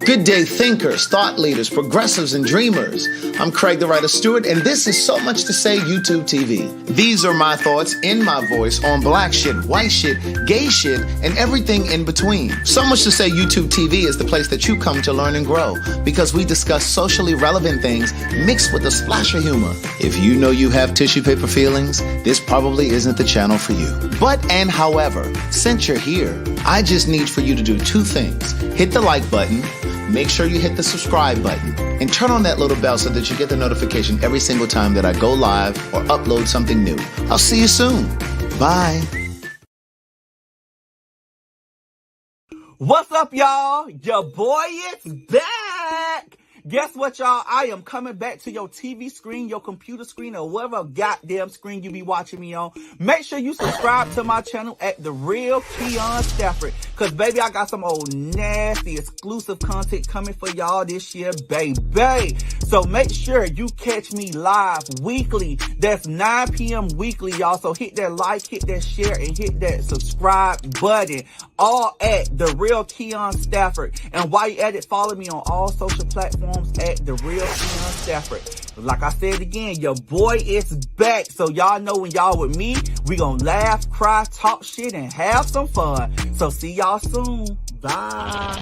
Good day, thinkers, thought leaders, progressives, and dreamers. I'm Craig the Writer Stewart, and this is So Much to Say YouTube TV. These are my thoughts in my voice on black shit, white shit, gay shit, and everything in between. So Much to Say YouTube TV is the place that you come to learn and grow because we discuss socially relevant things mixed with a splash of humor. If you know you have tissue paper feelings, this probably isn't the channel for you. But and however, since you're here, I just need for you to do two things. Hit the like button. Make sure you hit the subscribe button and turn on that little bell so that you get the notification every single time that I go live or upload something new. I'll see you soon. Bye. What's up, y'all? Your boy is back. Guess what, y'all? I am coming back to your TV screen, your computer screen, or whatever goddamn screen you be watching me on. Make sure you subscribe to my channel at The Real KeonStafford. Cause baby, I got some old nasty exclusive content coming for y'all this year, baby. So make sure you catch me live weekly. That's 9 p.m. weekly, y'all. So hit that like, hit that share, and hit that subscribe button. All at The Real KeonStafford. And while you at it, follow me on all social platforms at The Real KeonStafford. Like I said again, your boy is back. So y'all know when y'all with me, we gonna laugh, cry, talk shit, and have some fun. So see y'all soon. Bye.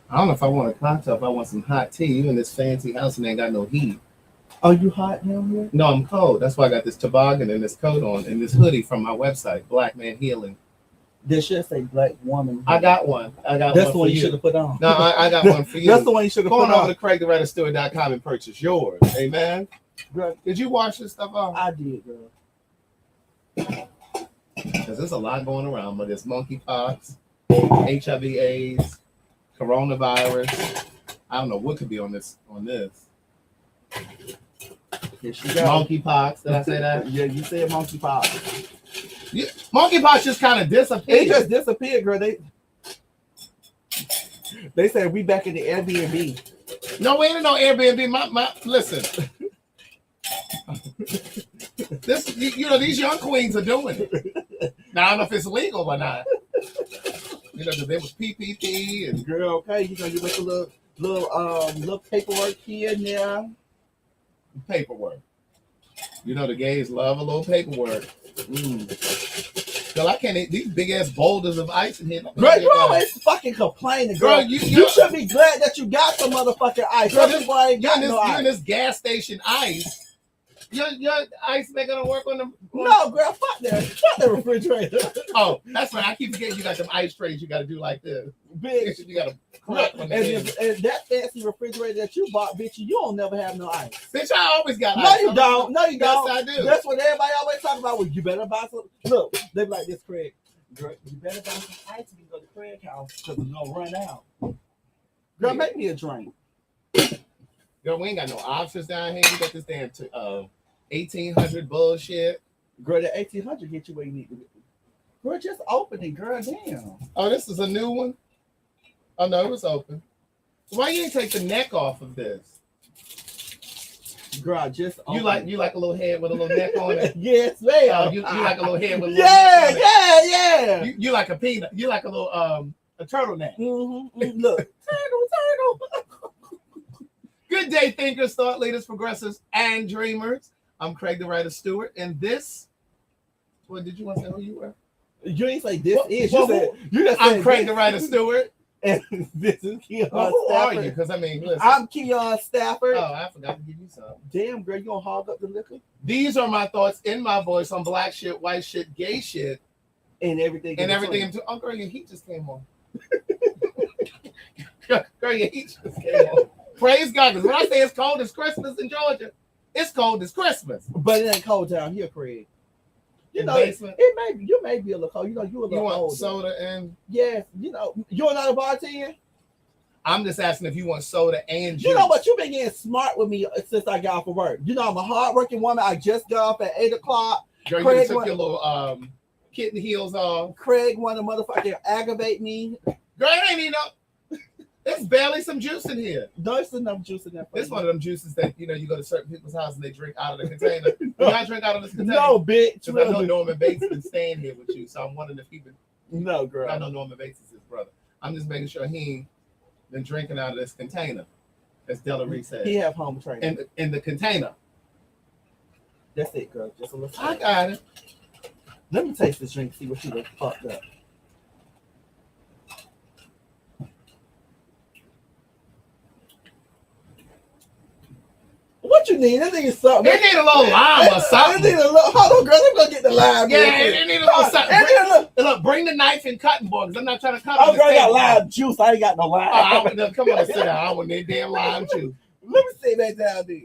I don't know if I want a cocktail, if I want some hot tea. You in this fancy house and ain't got no heat. Are you hot down here? No, I'm cold. That's why I got this toboggan and this coat on and this hoodie from my website, Black Man Healing. This should say Black Woman. I got one. That's the one you should have put on. No, I got one for you. That's the one you should have put on. Go on over to CraigTheWriterStewart.com and purchase yours. Amen. Girl, Did you wash this stuff off? I did, girl. Because there's a lot going around, but there's monkeypox, HIV/AIDS, coronavirus. I don't know what could be on this. Here she go. Monkeypox. Did I say that? Yeah, you said monkeypox. Yeah. Monkeypox just kind of disappeared. It just disappeared, girl. They said we back in the Airbnb. No, we ain't in no Airbnb. Listen. This, these young queens are doing it. Now I don't know if it's legal or not. There was PPP and Girl, okay, you make a little paperwork here and there. paperwork. The gays love a little paperwork. Girl, I can't eat these big ass boulders of ice in here. Girl, you always fucking complaining, girl. You should be glad that you got some motherfucking ice. Girl, You're in this gas station ice. Your ice maker don't work on them. No, girl, fuck that. Fuck the refrigerator. Oh, that's right. I keep forgetting you got some ice trays you got to do like this. Bitch. You got to Look, and that fancy refrigerator that you bought, bitch, you don't never have no ice. Bitch, I always got ice. No, you don't. No, you don't. Yes, I do. That's what everybody always talk about. Well, you better buy some. Look, they be like this, Craig. Girl, you better buy some ice when you go to Craig's house because it's going to run out. Girl, make me a drink. Girl, we ain't got no options down here. We got this damn 1800 bullshit. Girl, the 1800 get you where you need to be. Girl, just open it, girl. Damn. Oh, this is a new one? Oh, no, it was open. Why you ain't take the neck off of this? Girl, just open you like a little head with a little neck on it? Yes, ma'am. You like a little head with a little neck on it? Yeah. You like a peanut. You like a little a turtleneck. Mm-hmm. Look. Turtle. Good day, thinkers, thought leaders, progressives, and dreamers. I'm Craig the Writer Stewart, and this. What did you want to say who you were? You ain't say this is. You just I'm Craig the Writer Stewart. And this is KeonStafford. Who are you? Because listen. I'm KeonStafford. Oh, I forgot to give you something. Damn, girl, you gonna hog up the liquor? These are my thoughts in my voice on black shit, white shit, gay shit, and everything. Oh, girl, your heat just came on. Girl, your heat just came on. Praise God, because when I say it's cold as Christmas in Georgia, it's cold as Christmas. But it ain't cold down here, Craig. You may be a little cold. You a little you want older. Soda and yes, you're not a bartender. I'm just asking if you want soda and juice. But you've been getting smart with me since I got off of work. I'm a hardworking woman. I just got off at 8 o'clock. Girl, Craig you took your little kitten heels off. Craig wanted to motherfucking aggravate me. Girl, it ain't even There's barely some juice in here. There's enough juice in there. This one of them juices that you go to certain people's house and they drink out of the container. Do y'all drink out of this container? No, bitch. Because I know Norman Bates been staying here with you, so I'm wondering if he been. No, girl. I know Norman Bates is his brother. I'm just making sure he ain't been drinking out of this container, as Delary said. He have home training. In the container. That's it, girl. Just a little. I got it. Let me taste this drink. See what she was fucked up. What you need? That thing is something. It need a little lime or something. It need a little. Hold on, girl. Let me go get the lime. Yeah, it need a little something. Look, bring the knife and cutting board, because I'm not trying to cut. Oh, girl, I got lime juice. I ain't got no lime. Come on, sit down. I want that damn lime juice. Let me sit back down there.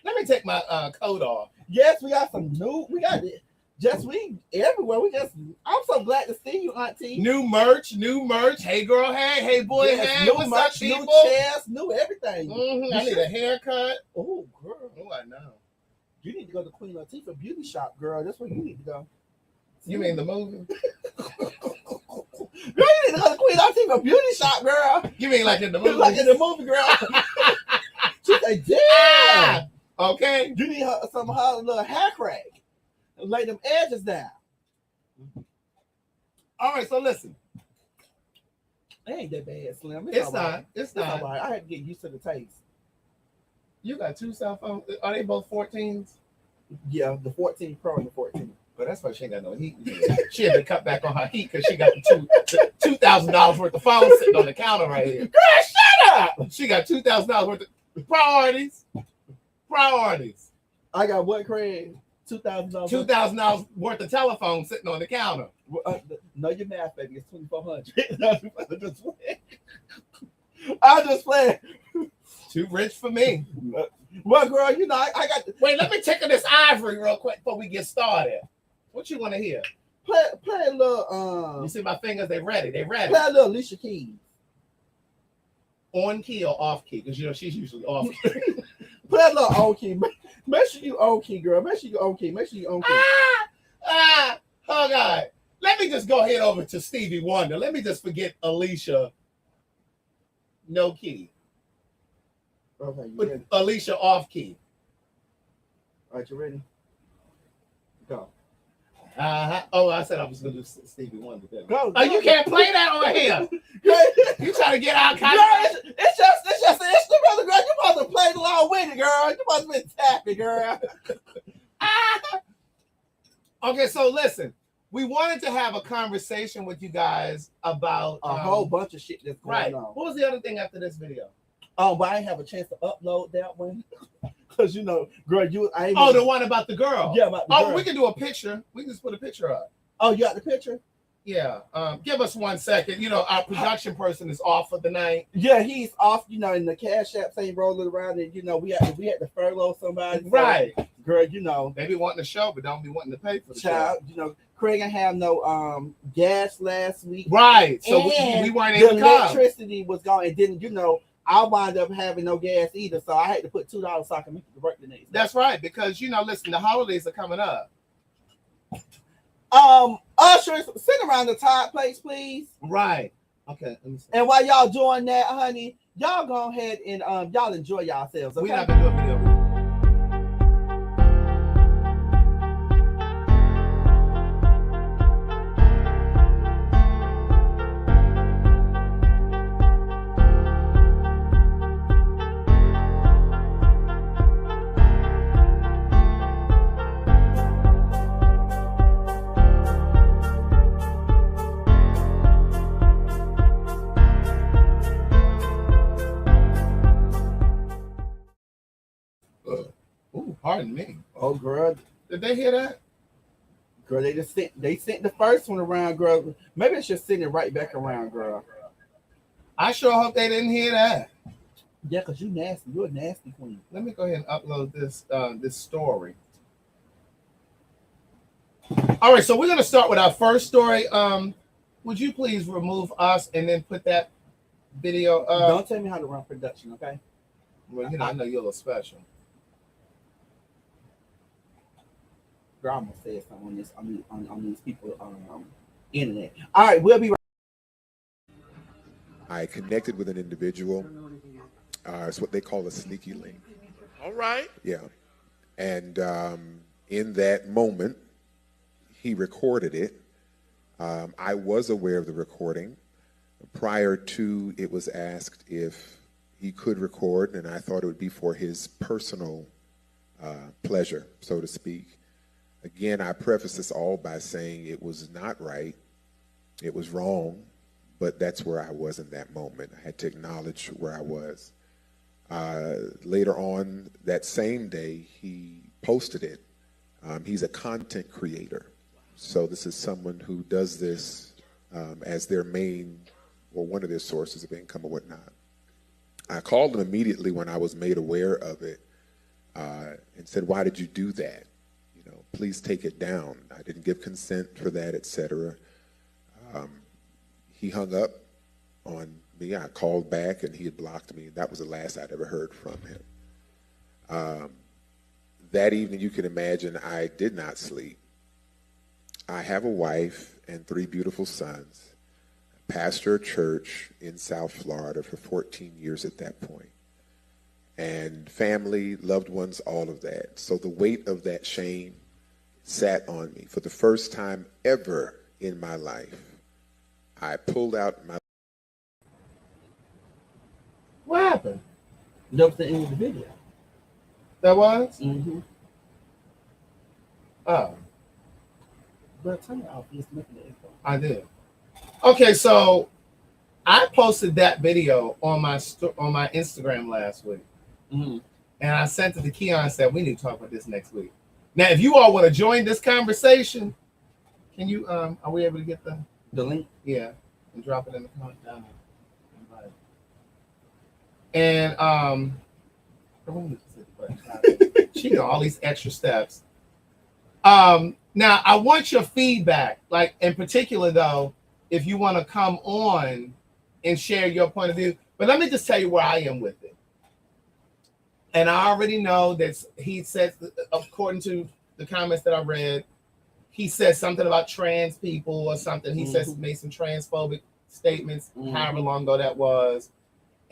Let me take my coat off. Yes, we got some new. We got it. We everywhere. I'm so glad to see you, Auntie. New merch. Hey, girl. Hey, boy. Yes, hey, new what's merch, up, people? new chairs, new everything. I need a haircut. Oh, girl. Oh, I know. You need to go to Queen Latifah Beauty Shop, girl. That's where you need to go. You mean the movie? Girl, you need to go to Queen Latifah Beauty Shop, girl. You mean like in the movie? Like in the movie, girl. She's like, damn. Ah, okay. You need some little hair crack. Lay them edges down. All right, so listen. It ain't that bad, Slim. It's not. It's not. All right. I had to get used to the taste. You got two cell phones. Are they both 14s? Yeah, the 14 Pro and the 14. But that's why she ain't got no heat. She had to cut back on her heat because she got the $2,000 worth of phones sitting on the counter right here. Girl, shut up! She got $2,000 worth of priorities. I got what, Craig? $2,000. $2,000 worth of telephone sitting on the counter. No, your math, baby. It's $2,400. I just playing. Too rich for me. Well, girl, I got. Wait, let me tickle this ivory real quick before we get started. What you want to hear? Play a little. You see my fingers? They ready. Play a little Alicia Keys. On key or off key? Because she's usually off key. Play a little on key. Make sure you on key, girl. Make sure you on key. Oh God. Let me just go head over to Stevie Wonder. Let me just forget Alicia. No key. Okay, Put Alicia off key. All right, you ready? Go. Oh, I said I was going to do Stevie Wonder. Go. Oh, you can't play that on here. You trying to get out? It's just an instrumental, girl. You supposed to play along with it, girl. You supposed to be tapping, girl. Okay, so listen. We wanted to have a conversation with you guys about a whole bunch of shit that's going on. What was the other thing after this video? Oh, but I didn't have a chance to upload that one. Because, girl, the one about the girl. Yeah, about the girl. We can do a picture. We can just put a picture up. Oh, you got the picture? Yeah. Give us 1 second. Our production person is off for the night. Yeah, he's off, and the cash apps ain't rolling around, and, we had to furlough somebody. Right. So, girl, They be wanting the show, but don't be wanting to pay for the show. Craig didn't have no gas last week. Right. So we weren't able to come. The electricity was gone, and then, I wound up having no gas either, so I had to put $2 so I can make it to work the next day. That's right, because listen, the holidays are coming up. Ushers, sit around the top place, please. Right. Okay. Let me see. And while y'all doing that, honey, y'all go ahead and y'all enjoy yourselves. Okay? We're not gonna do a video. Pardon me. Oh, girl. Did they hear that? Girl, they sent the first one around, girl. Maybe it's just sending it right back around, girl. I sure hope they didn't hear that. Yeah, because you nasty. You're a nasty queen. Let me go ahead and upload this story. All right, so we're gonna start with our first story. Would you please remove us and then put that video up? Don't tell me how to run production, okay? Well, I know you're a little special. Girl, I'm gonna say something on these people internet. All right, we'll be right. I connected with an individual. It's what they call a sneaky link. All right. Yeah. And in that moment, he recorded it. I was aware of the recording. Prior to it was asked if he could record, and I thought it would be for his personal pleasure, so to speak. Again, I preface this all by saying it was not right. It was wrong, but that's where I was in that moment. I had to acknowledge where I was. Later on that same day, he posted it. He's a content creator. So this is someone who does this as their main or one of their sources of income or whatnot. I called him immediately when I was made aware of it and said, "Why did you do that? You know, please take it down. I didn't give consent for that, etc." He hung up on me. I called back and he had blocked me. That was the last I'd ever heard from him. That evening, you can imagine, I did not sleep. I have a wife and 3 beautiful sons. I pastor a church in South Florida for 14 years at that point. And family, loved ones, all of that. So the weight of that shame sat on me. For the first time ever in my life, I pulled out my... What happened? That was the end of the video. That was? Mm-hmm. Oh, But turn it off. Just looking at it. I did. Okay, so I posted that video on my Instagram last week, Mm-hmm. and I sent it to Keon and said we need to talk about this next week. Now, if you all want to join this conversation, can you? Are we able to get the link? Yeah, and drop it in the comment down there. And she know all these extra steps. Now I want your feedback, like in particular though, if you want to come on and share your point of view. But let me just tell you where I am with it. And I already know that he said, according to the comments that I read, he said something about trans people or something. He says made some transphobic statements, however long ago that was.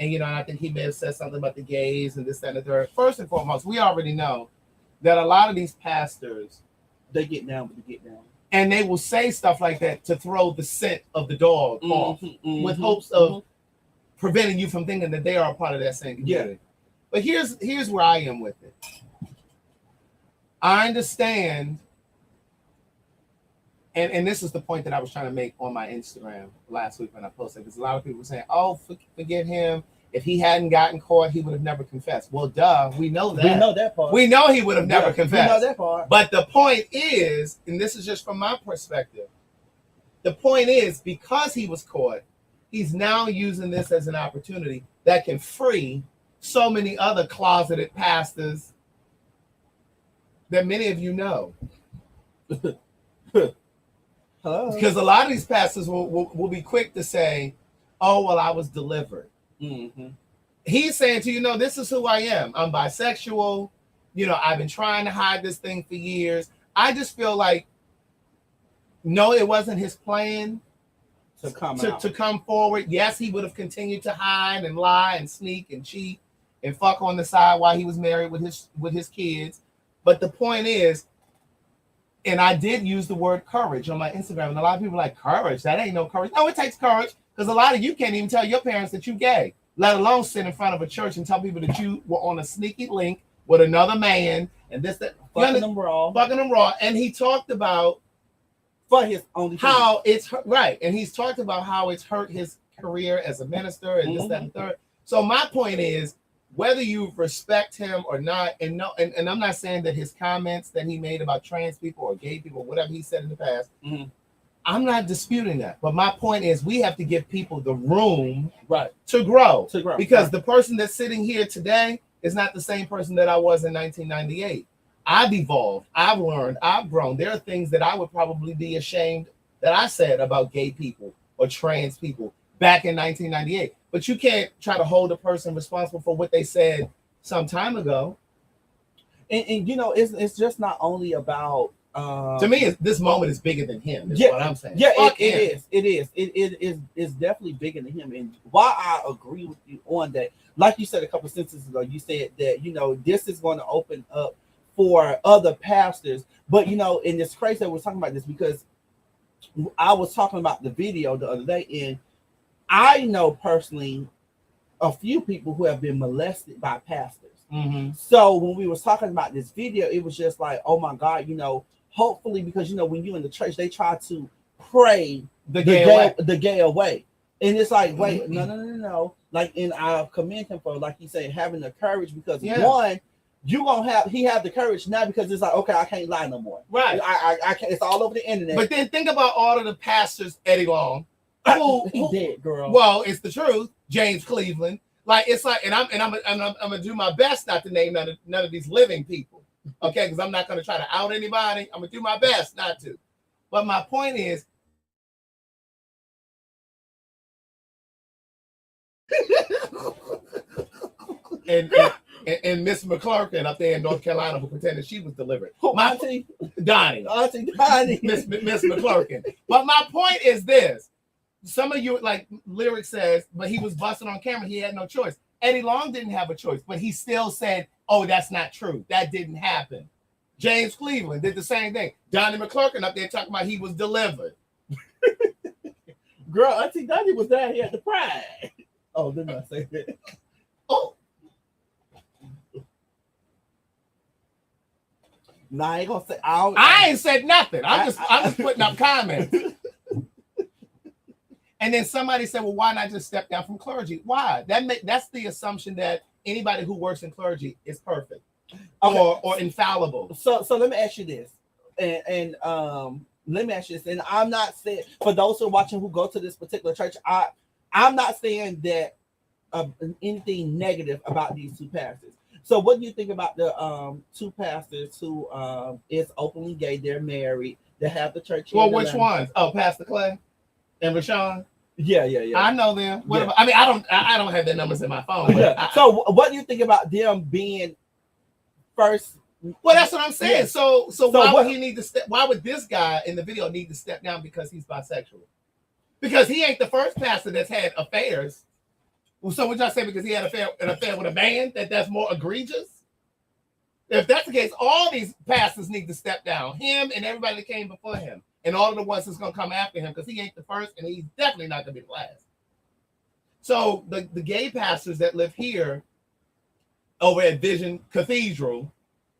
And, you know, I think he may have said something about the gays and this, that, and the third. First and foremost, we already know that a lot of these pastors, They get down, but they get down. and they will say stuff like that to throw the scent of the dog off with hopes of preventing you from thinking that they are a part of that same community. Yeah. But here's where I am with it. I understand, and this is the point that I was trying to make on my Instagram last week when I posted, because a lot of people were saying, "Oh, forget him. If he hadn't gotten caught, he would have never confessed." Well, duh, we know that. We know that part. We know he would have never confessed. We know that part. But the point is, and this is just from my perspective, the point is, because he was caught, he's now using this as an opportunity that can free so many other closeted pastors that many of you know. Hello. Because a lot of these pastors will be quick to say, "Oh, well, I was delivered." Mm-hmm. He's saying to you, "No, this is who I am. I'm bisexual. You know, I've been trying to hide this thing for years." I just feel like, no, it wasn't his plan To come forward. Yes, he would have continued to hide and lie and sneak and cheat and fuck on the side while he was married with his kids. But the point is, and I did use the word courage on my Instagram, and a lot of people are like, "Courage? That ain't no courage." No, it takes courage, because a lot of you can't even tell your parents that you gay, let alone sit in front of a church and tell people that you were on a sneaky link with another man and this, that, fucking them raw. And he talked about For his own how it's right, and he's talked about how it's hurt his career as a minister and this, that, and third. So my point is, whether you respect him or not, and I'm not saying that his comments that he made about trans people or gay people, whatever he said in the past, I'm not disputing that. But my point is, we have to give people the room to grow. Because the person that's sitting here today is not the same person that I was in 1998. I've evolved. I've learned. I've grown. There are things that I would probably be ashamed that I said about gay people or trans people back in 1998. But you can't try to hold a person responsible for what they said some time ago. And you know, it's just not only about To me, this moment is bigger than him. Is what I'm saying. Yeah, Fuck it him. is. It is. It's definitely bigger than him. And why I agree with you on that, like you said a couple sentences ago, you said that this is going to open up for other pastors. But and it's crazy that we're talking about this because I was talking about the video the other day, and I know personally a few people who have been molested by pastors. Mm-hmm. So when we was talking about this video, it was just like, oh my God, hopefully, because when you in the church, they try to pray the gay away. And it's like, wait, no. Like, and I commend him for, like you say, having the courage, because one, he have the courage now, because it's like, okay, I can't lie no more. Right. I can't, it's all over the internet. But then think about all of the pastors, Eddie Long. He did, girl. Well, it's the truth. James Cleveland. Like, it's like, and I'm gonna do my best not to name none of these living people. Okay, because I'm not gonna try to out anybody. I'm gonna do my best not to. But my point is, and Miss McClurkin up there in North Carolina who pretended she was delivered. Auntie Donnie. Miss McClurkin. But my point is this. Some of you, like Lyric says, but he was busting on camera. He had no choice. Eddie Long didn't have a choice, but he still said, oh, that's not true. That didn't happen. James Cleveland did the same thing. Donnie McClurkin up there talking about he was delivered. Girl, Auntie Donnie was down here at the pride. Oh, didn't I say that? Oh. Nah, I ain't gonna say. I ain't said nothing. I'm just putting up comments. And then somebody said, well, why not just step down from clergy? Why? That's the assumption that anybody who works in clergy is perfect or infallible. So let me ask you this. And let me ask you this. And I'm not saying, for those who are watching who go to this particular church, I'm not saying that anything negative about these two pastors. So what do you think about the two pastors who is openly gay? They're married. They have the church. Well, which ones? Oh, Pastor Clay and Rashawn. Yeah. I know them. What about, I mean, I don't have their numbers in my phone. So what do you think about them being first? Well, that's what I'm saying. Yes. So why would he need to step? Why would this guy in the video need to step down because he's bisexual? Because he ain't the first pastor that's had affairs. Well, so would y'all say because he had an affair with a man that's more egregious? If that's the case, all these pastors need to step down. Him and everybody that came before him, and all of the ones that's gonna come after him, because he ain't the first, and he's definitely not gonna be the last. So the gay pastors that live here over at Vision Cathedral.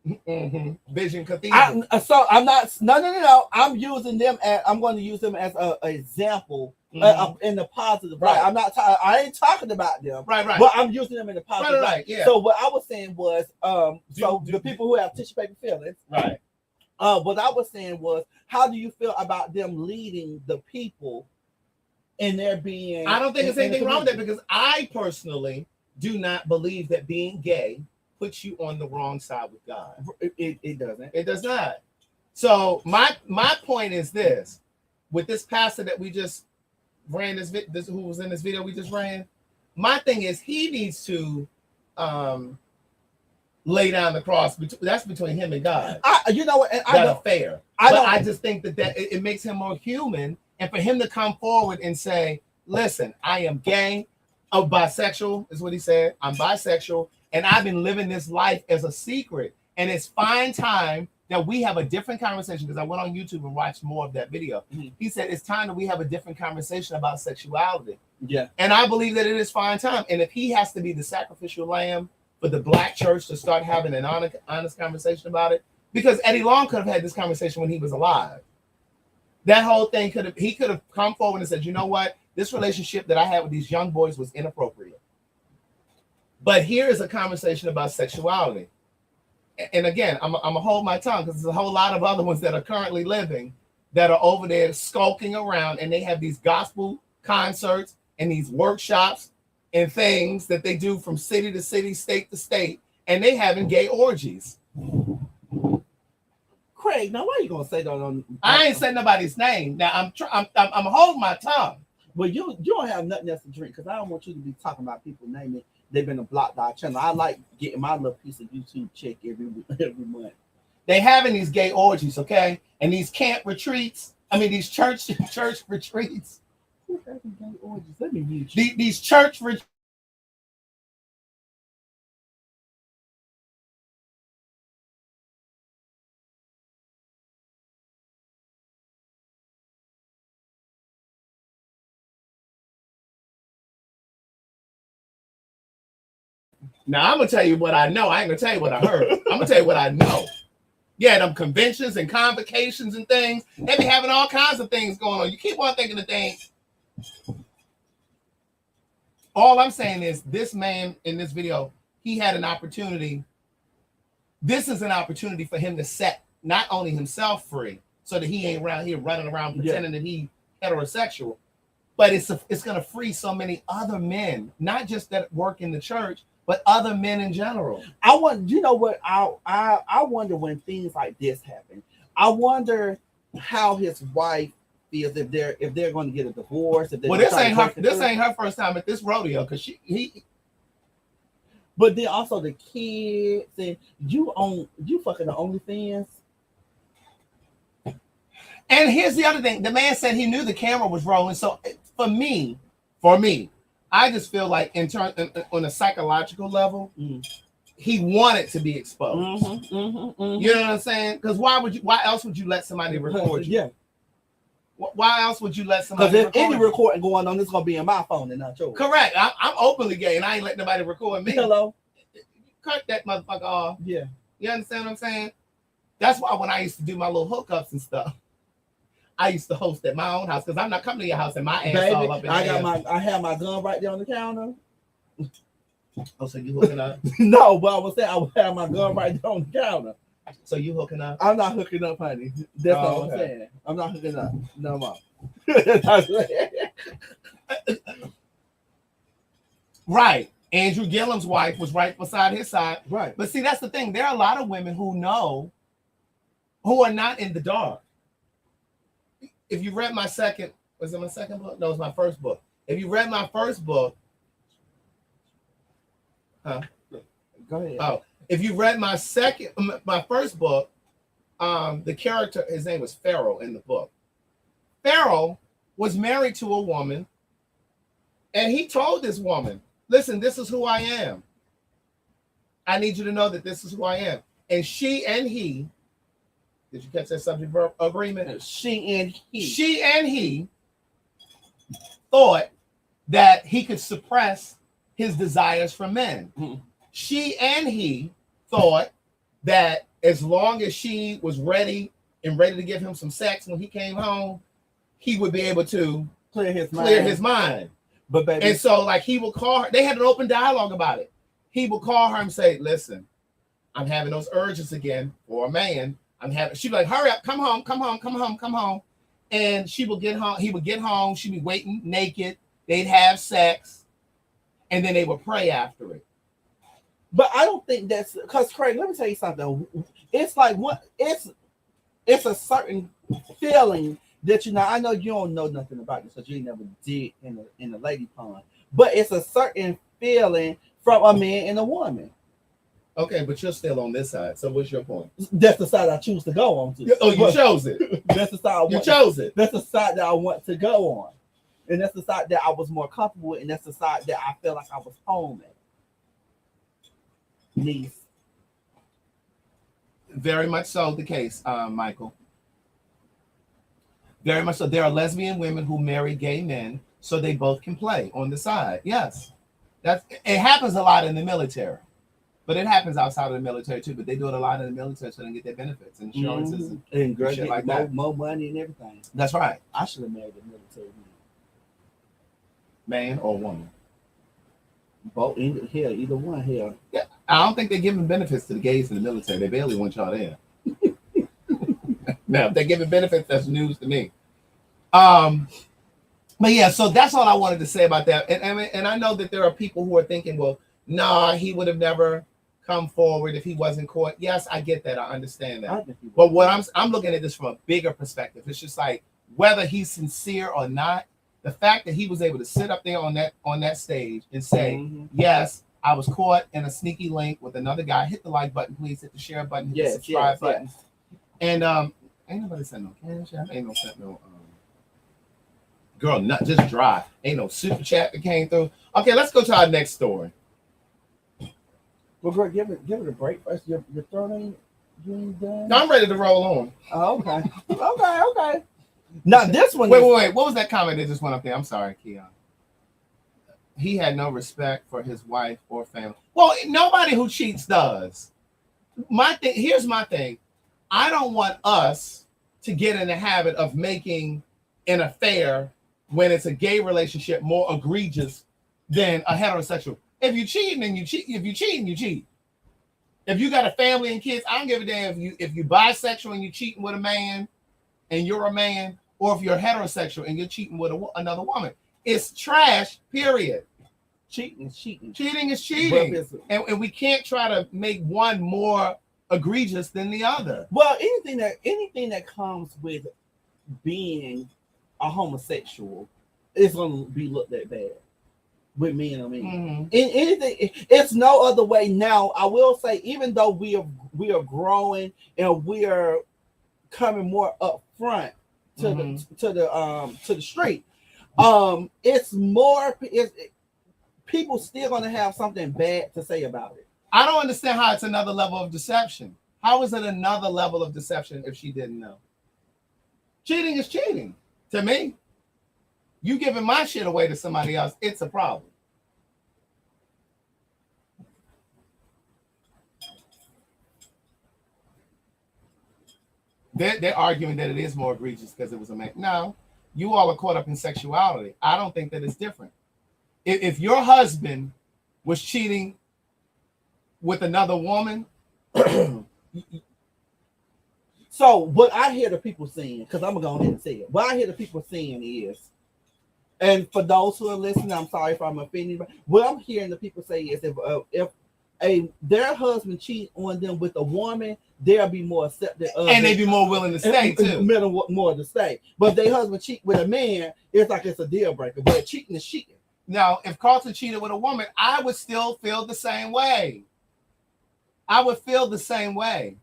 Vision Cathedral. So I'm not. No. I'm using them as. I'm going to use them as an example in the positive. Right. I'm not. I ain't talking about them. Right. But I'm using them in the positive. Right. Yeah. So what I was saying was, the people who have tissue paper feelings. Right. What I was saying was, how do you feel about them leading the people, and there being? I don't think there's anything wrong with that, because I personally do not believe that being gay puts you on the wrong side with God. It doesn't. It does not. So my point is this: with this pastor that we just ran this who was in this video we just ran, my thing is he needs to lay down the cross. That's between him and God. You know what? That's fair. I just think that it makes him more human, and for him to come forward and say, "Listen, I am gay, I'm bisexual," is what he said. I'm bisexual. And I've been living this life as a secret. And it's fine time that we have a different conversation, because I went on YouTube and watched more of that video. Mm-hmm. He said it's time that we have a different conversation about sexuality. Yeah. And I believe that it is fine time. And if he has to be the sacrificial lamb for the black church to start having an honest conversation about it, because Eddie Long could have had this conversation when he was alive. That whole thing he could have come forward and said, you know what? This relationship that I had with these young boys was inappropriate. But here is a conversation about sexuality. And again, I'm going to hold my tongue, because there's a whole lot of other ones that are currently living that are over there skulking around, and they have these gospel concerts and these workshops and things that they do from city to city, state to state, and they having gay orgies. Craig, now why are you going to say that on? I ain't saying nobody's name. Now I'm holding my tongue. Well, you don't have nothing else to drink, because I don't want you to be talking about people naming. They've been blocked our channel. I like getting my little piece of YouTube check every month. They having these gay orgies, okay, and these camp retreats. I mean, these church retreats. Who's having gay orgies? Let me mute you. These church retreats. Now I'm gonna tell you what I know. I ain't gonna tell you what I heard. I'm gonna tell you what I know. Yeah, them conventions and convocations and things. They be having all kinds of things going on. You keep on thinking of things. All I'm saying is this man in this video, he had an opportunity. This is an opportunity for him to set not only himself free, so that he ain't around here running around pretending that he heterosexual, but it's gonna free so many other men, not just that work in the church, but other men in general. I want, you know what? I wonder when things like this happen. I wonder how his wife feels if they're going to get a divorce. If Well, this ain't her first time at this rodeo because he. But then also the kids and you fucking the OnlyFans. And here's the other thing: the man said he knew the camera was rolling. So for me, I just feel like on a psychological level, he wanted to be exposed. You know what I'm saying? Because why else would you let somebody record you? Yeah. Why else would you let somebody? Because if any recording going on, it's gonna be in my phone and not yours. Correct. I'm openly gay, and I ain't letting nobody record me. Hello. Cut that motherfucker off. Yeah. You understand what I'm saying? That's why when I used to do my little hookups and stuff, I used to host at my own house because I'm not coming to your house and my ass Baby, all up in I have my gun right there on the counter. Oh, so you hooking up? No, but I was saying I would have my gun right there on the counter. So you hooking up? I'm not hooking up, honey. That's all I'm saying. I'm not hooking up no more. Right. Andrew Gillum's wife was right beside his side. Right. But see, that's the thing. There are a lot of women who are not in the dark. If you read my second, was it my second book? No, it was my first book. If you read my first book, Go ahead. Oh, if you read my first book, the character, his name was Pharaoh in the book. Pharaoh was married to a woman, and he told this woman, listen, this is who I am. I need you to know that this is who I am. And she and he, did you catch that subject verb agreement? She and he thought that he could suppress his desires for men. Mm-hmm. She and he thought that as long as she was ready to give him some sex when he came home, he would be able to clear his mind. But baby, and so like he would call her. They had an open dialogue about it. He would call her and say, "Listen, I'm having those urges again for a man. She'd be like, hurry up, come home. And she would get home. He would get home. She'd be waiting naked. They'd have sex, and then they would pray after it. But I don't think that's because Craig. Let me tell you something. It's like what it's a certain feeling that I know you don't know nothing about this because you never did in the lady pond. But it's a certain feeling from a man and a woman. Okay, but you're still on this side. So what's your point? That's the side I choose to go on to. Oh, you chose it. That's the side you chose it. That's the side that I want to go on. And that's the side that I was more comfortable with, and that's the side that I felt like I was home at. Niece. Very much so the case, Michael. Very much so. There are lesbian women who marry gay men so they both can play on the side. Yes. It happens a lot in the military. But it happens outside of the military too. But they do it a lot in the military so they can get their benefits, insurances, and shit like that. More money and everything. That's right. I should have married a military man or woman. Both either one here. Yeah, I don't think they're giving benefits to the gays in the military. They barely want y'all there. Now, if they're giving benefits, that's news to me. But yeah, so that's all I wanted to say about that. And I know that there are people who are thinking, well, nah, he would have never come forward if he wasn't caught. Yes, I get that. I understand that. But what I'm looking at this from a bigger perspective. It's just like whether he's sincere or not, the fact that he was able to sit up there on that stage and say, yes, I was caught in a sneaky link with another guy. Hit the like button, please. Hit the share button. Hit the subscribe button. Yes. And ain't nobody sent no cash. Ain't no sent no girl, not just dry. Ain't no super chat that came through. Okay, let's go to our next story. Well, Greg, give it a break first. Your throat ain't done. No, I'm ready to roll on. Oh, okay. okay. Now this one. Wait. What was that comment that just went up there? I'm sorry, Keon. He had no respect for his wife or family. Well, nobody who cheats does. Here's my thing. I don't want us to get in the habit of making an affair when it's a gay relationship more egregious than a heterosexual. If you cheating, then you cheat. If you cheating, you cheat. If you got a family and kids, I don't give a damn if you bisexual and you cheating with a man and you're a man, or if you're heterosexual and you're cheating with another woman. It's trash, period. Cheating is cheating. Cheating is cheating. And we can't try to make one more egregious than the other. Well, anything that comes with being a homosexual is going to be looked at bad with men. I mean, in anything, it's no other way. Now, I will say, even though we are growing and we are coming more up front to the street, it's more. People still going to have something bad to say about it. I don't understand how it's another level of deception. How is it another level of deception if she didn't know? Cheating is cheating to me. You giving my shit away to somebody else, it's a problem. They're arguing that it is more egregious because it was a man. No, you all are caught up in sexuality. I don't think that it's different. If your husband was cheating with another woman, so what I hear the people saying, because I'm gonna go ahead and say it. What I hear the people saying is, and for those who are listening, I'm sorry if I'm offending. What I'm hearing the people say is, if their husband cheat on them with a woman, they'll be more accepting of and they'd be more willing to stay too. More to stay. But if their husband cheat with a man, it's like it's a deal breaker. But cheating is cheating. Now, if Carlton cheated with a woman, I would still feel the same way. I would feel the same way.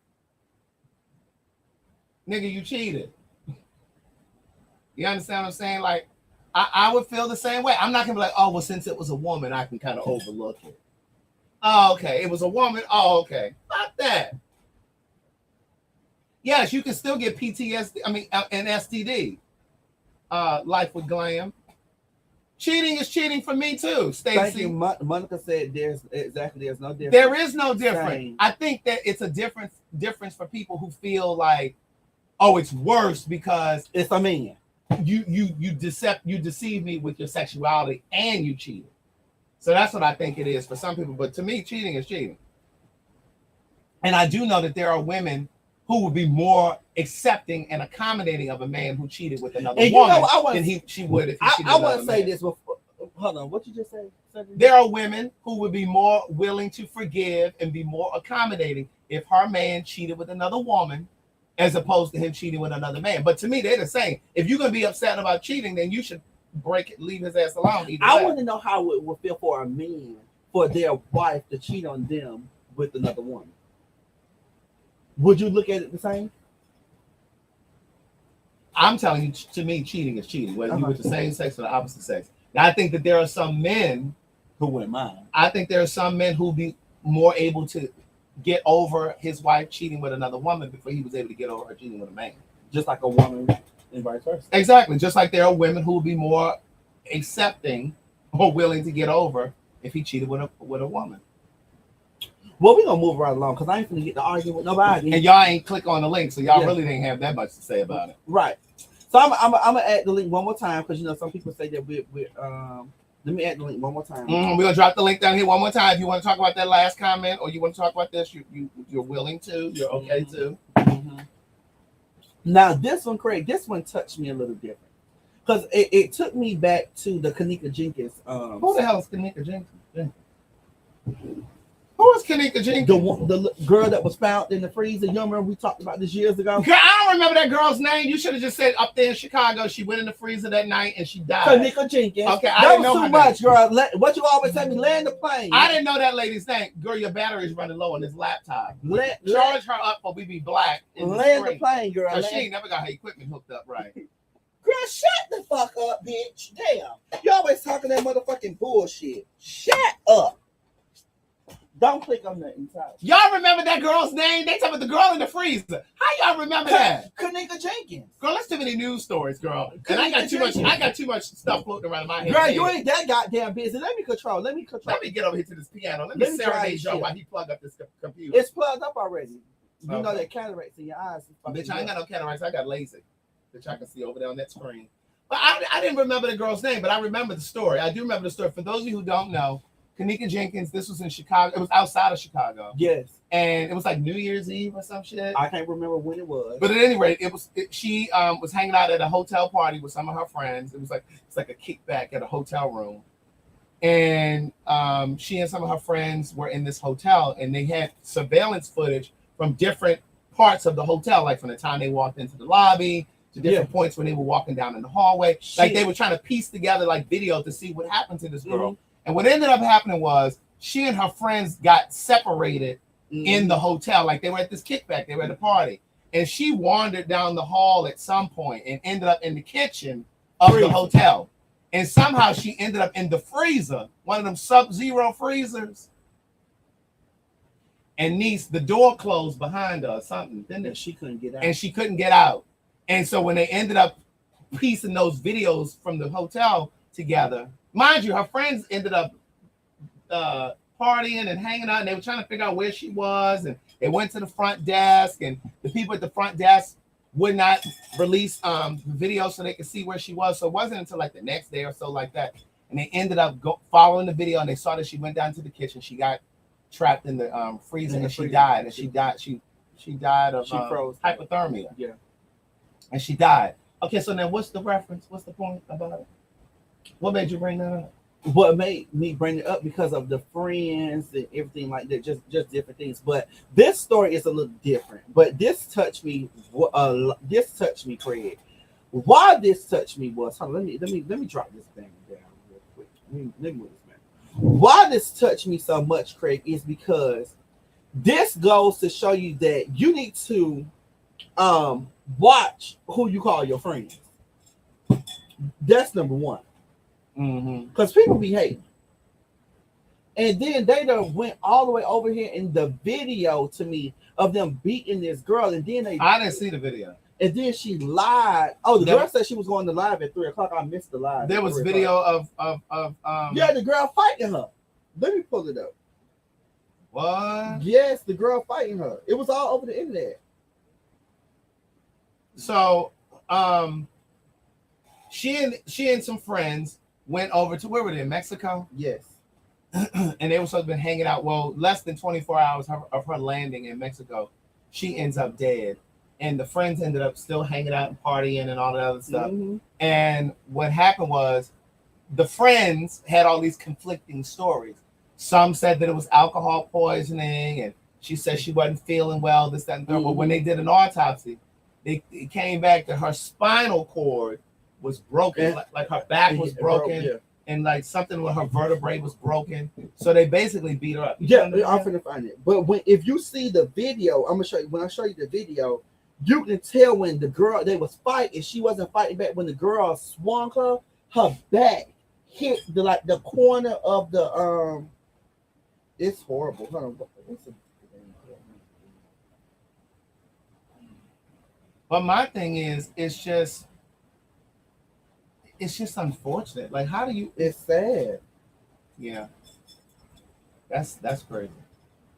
Nigga, you cheated. You understand what I'm saying? Like, I would feel the same way. I'm not going to be like, oh, well, since it was a woman, I can kind of overlook it. Oh, okay. It was a woman. Oh, okay. Not that. Yes, you can still get PTSD. I mean, an STD. Life with glam. Cheating is cheating for me too, Stacey. Monica said there's no difference. There is no difference. I think that it's a difference for people who feel like, oh, it's worse because it's a man. You deceive me with your sexuality and you cheated. So that's what I think it is for some people. But to me, cheating is cheating. And I do know that there are women who would be more accepting and accommodating of a man who cheated with another woman than she would if he cheated with another man. I want to say this before. Hold on, what you just say? There are women who would be more willing to forgive and be more accommodating if her man cheated with another woman as opposed to him cheating with another man. But to me, they're the same. If you're going to be upset about cheating, then you should leave his ass alone. I want to know how it would feel for a man, for their wife to cheat on them with another woman. Would you look at it the same? I'm telling you, to me, cheating is cheating, whether you're with the same sex or the opposite sex. Now, I think that there are some men who wouldn't mind. I think there are some men who be more able to get over his wife cheating with another woman before he was able to get over her cheating with a man. Just like a woman and vice versa. Exactly. Just like there are women who will be more accepting or willing to get over if he cheated with a woman. Well, we're going to move right along because I ain't going to get to argue with nobody. And y'all ain't click on the link, so y'all really didn't have that much to say about it. Right. So I'm going to add the link one more time because, some people say that we're let me add the link one more time. We're going to drop the link down here one more time. If you want to talk about that last comment or you want to talk about this, you're willing to. You're okay to. Mm-hmm. Now, this one, Craig, this one touched me a little different because it took me back to the Kanika Jenkins. Who the hell is Kanika Jenkins? Who is Kanika Jenkins? The girl that was found in the freezer. You remember we talked about this years ago? Girl, I don't remember that girl's name. You should have just said up there in Chicago, she went in the freezer that night and she died. Kanika Jenkins. Okay, I that didn't was know too her much, name. girl. What you always tell me, land the plane. I didn't know that lady's name. Girl, your battery's running low on this laptop. Charge her up or we be black. Land the plane, girl. She ain't never got her equipment hooked up right. Girl, shut the fuck up, bitch. Damn. You always talking that motherfucking bullshit. Shut up. Don't click on that entire. Y'all remember that girl's name? They talking about the girl in the freezer. How y'all remember that? Kanika Jenkins. Girl, that's too many news stories, girl. And I got too much stuff floating around in my head. Girl, you ain't that goddamn busy. Let me control. Let me get over here to this piano. Let me serenade Joe while he plug up this computer. It's plugged up already. You know that cataracts in your eyes. Bitch, I ain't got no cataracts. I got LASIK. Which I can see over there on that screen. But I didn't remember the girl's name, but I remember the story. I do remember the story. For those of you who don't know, Kanika Jenkins, this was in Chicago. It was outside of Chicago. Yes. And it was like New Year's Eve or some shit. I can't remember when it was. But at any rate, she was hanging out at a hotel party with some of her friends. It's like a kickback at a hotel room. And she and some of her friends were in this hotel, and they had surveillance footage from different parts of the hotel, like from the time they walked into the lobby to different points when they were walking down in the hallway. Like they were trying to piece together like video to see what happened to this girl. Mm-hmm. And what ended up happening was she and her friends got separated in the hotel. Like they were at this kickback, they were at a party. And she wandered down the hall at some point and ended up in the kitchen of the hotel. And somehow she ended up in the freezer, one of them sub-zero freezers. And niece, the door closed behind her or something. And she couldn't get out. And she couldn't get out. And so when they ended up piecing those videos from the hotel together, mind you, her friends ended up partying and hanging out, and they were trying to figure out where she was. And they went to the front desk, and the people at the front desk would not release the video so they could see where she was. So it wasn't until like the next day or so like that. And they ended up following the video, and they saw that she went down to the kitchen. She got trapped in the freezer, and she died. And she died of hypothermia. Yeah. And she died. Okay, so now what's the reference? What's the point about it? What made you bring that up? What made me bring it up because of the friends and everything like that, just different things. But this story is a little different. But this touched me. Craig. Why this touched me was, let me drop this thing down real quick. Let me move this back. Why this touched me so much, Craig, is because this goes to show you that you need to watch who you call your friends. That's number one. Because people be hating. And then they done went all the way over here in the video to me of them beating this girl. And then I didn't see the video. And then she lied. Oh, the girl said she was going to live at 3:00. I missed the live. There was video of yeah, the girl fighting her. Let me pull it up. What? Yes, the girl fighting her. It was all over the internet. So she and some friends went over to, where were they, in Mexico? Yes. And they were supposed to be hanging out. Well, less than 24 hours of her landing in Mexico, she ends up dead. And the friends ended up still hanging out and partying and all that other stuff. Mm-hmm. And what happened was the friends had all these conflicting stories. Some said that it was alcohol poisoning, and she said she wasn't feeling well, this, that, and third. Mm-hmm. But when they did an autopsy, it came back that her spinal cord was broken, like her back was broken, and like something with her vertebrae was broken. So they basically beat her up. Yeah, I'm gonna find it. But if you see the video, I'm gonna show you. When I show you the video, you can tell when the girl, they was fighting, she wasn't fighting back. When the girl swung her back hit the corner of the It's horrible. Hold on. But my thing is, it's just unfortunate. Like, how do you? It's sad. Yeah, that's crazy.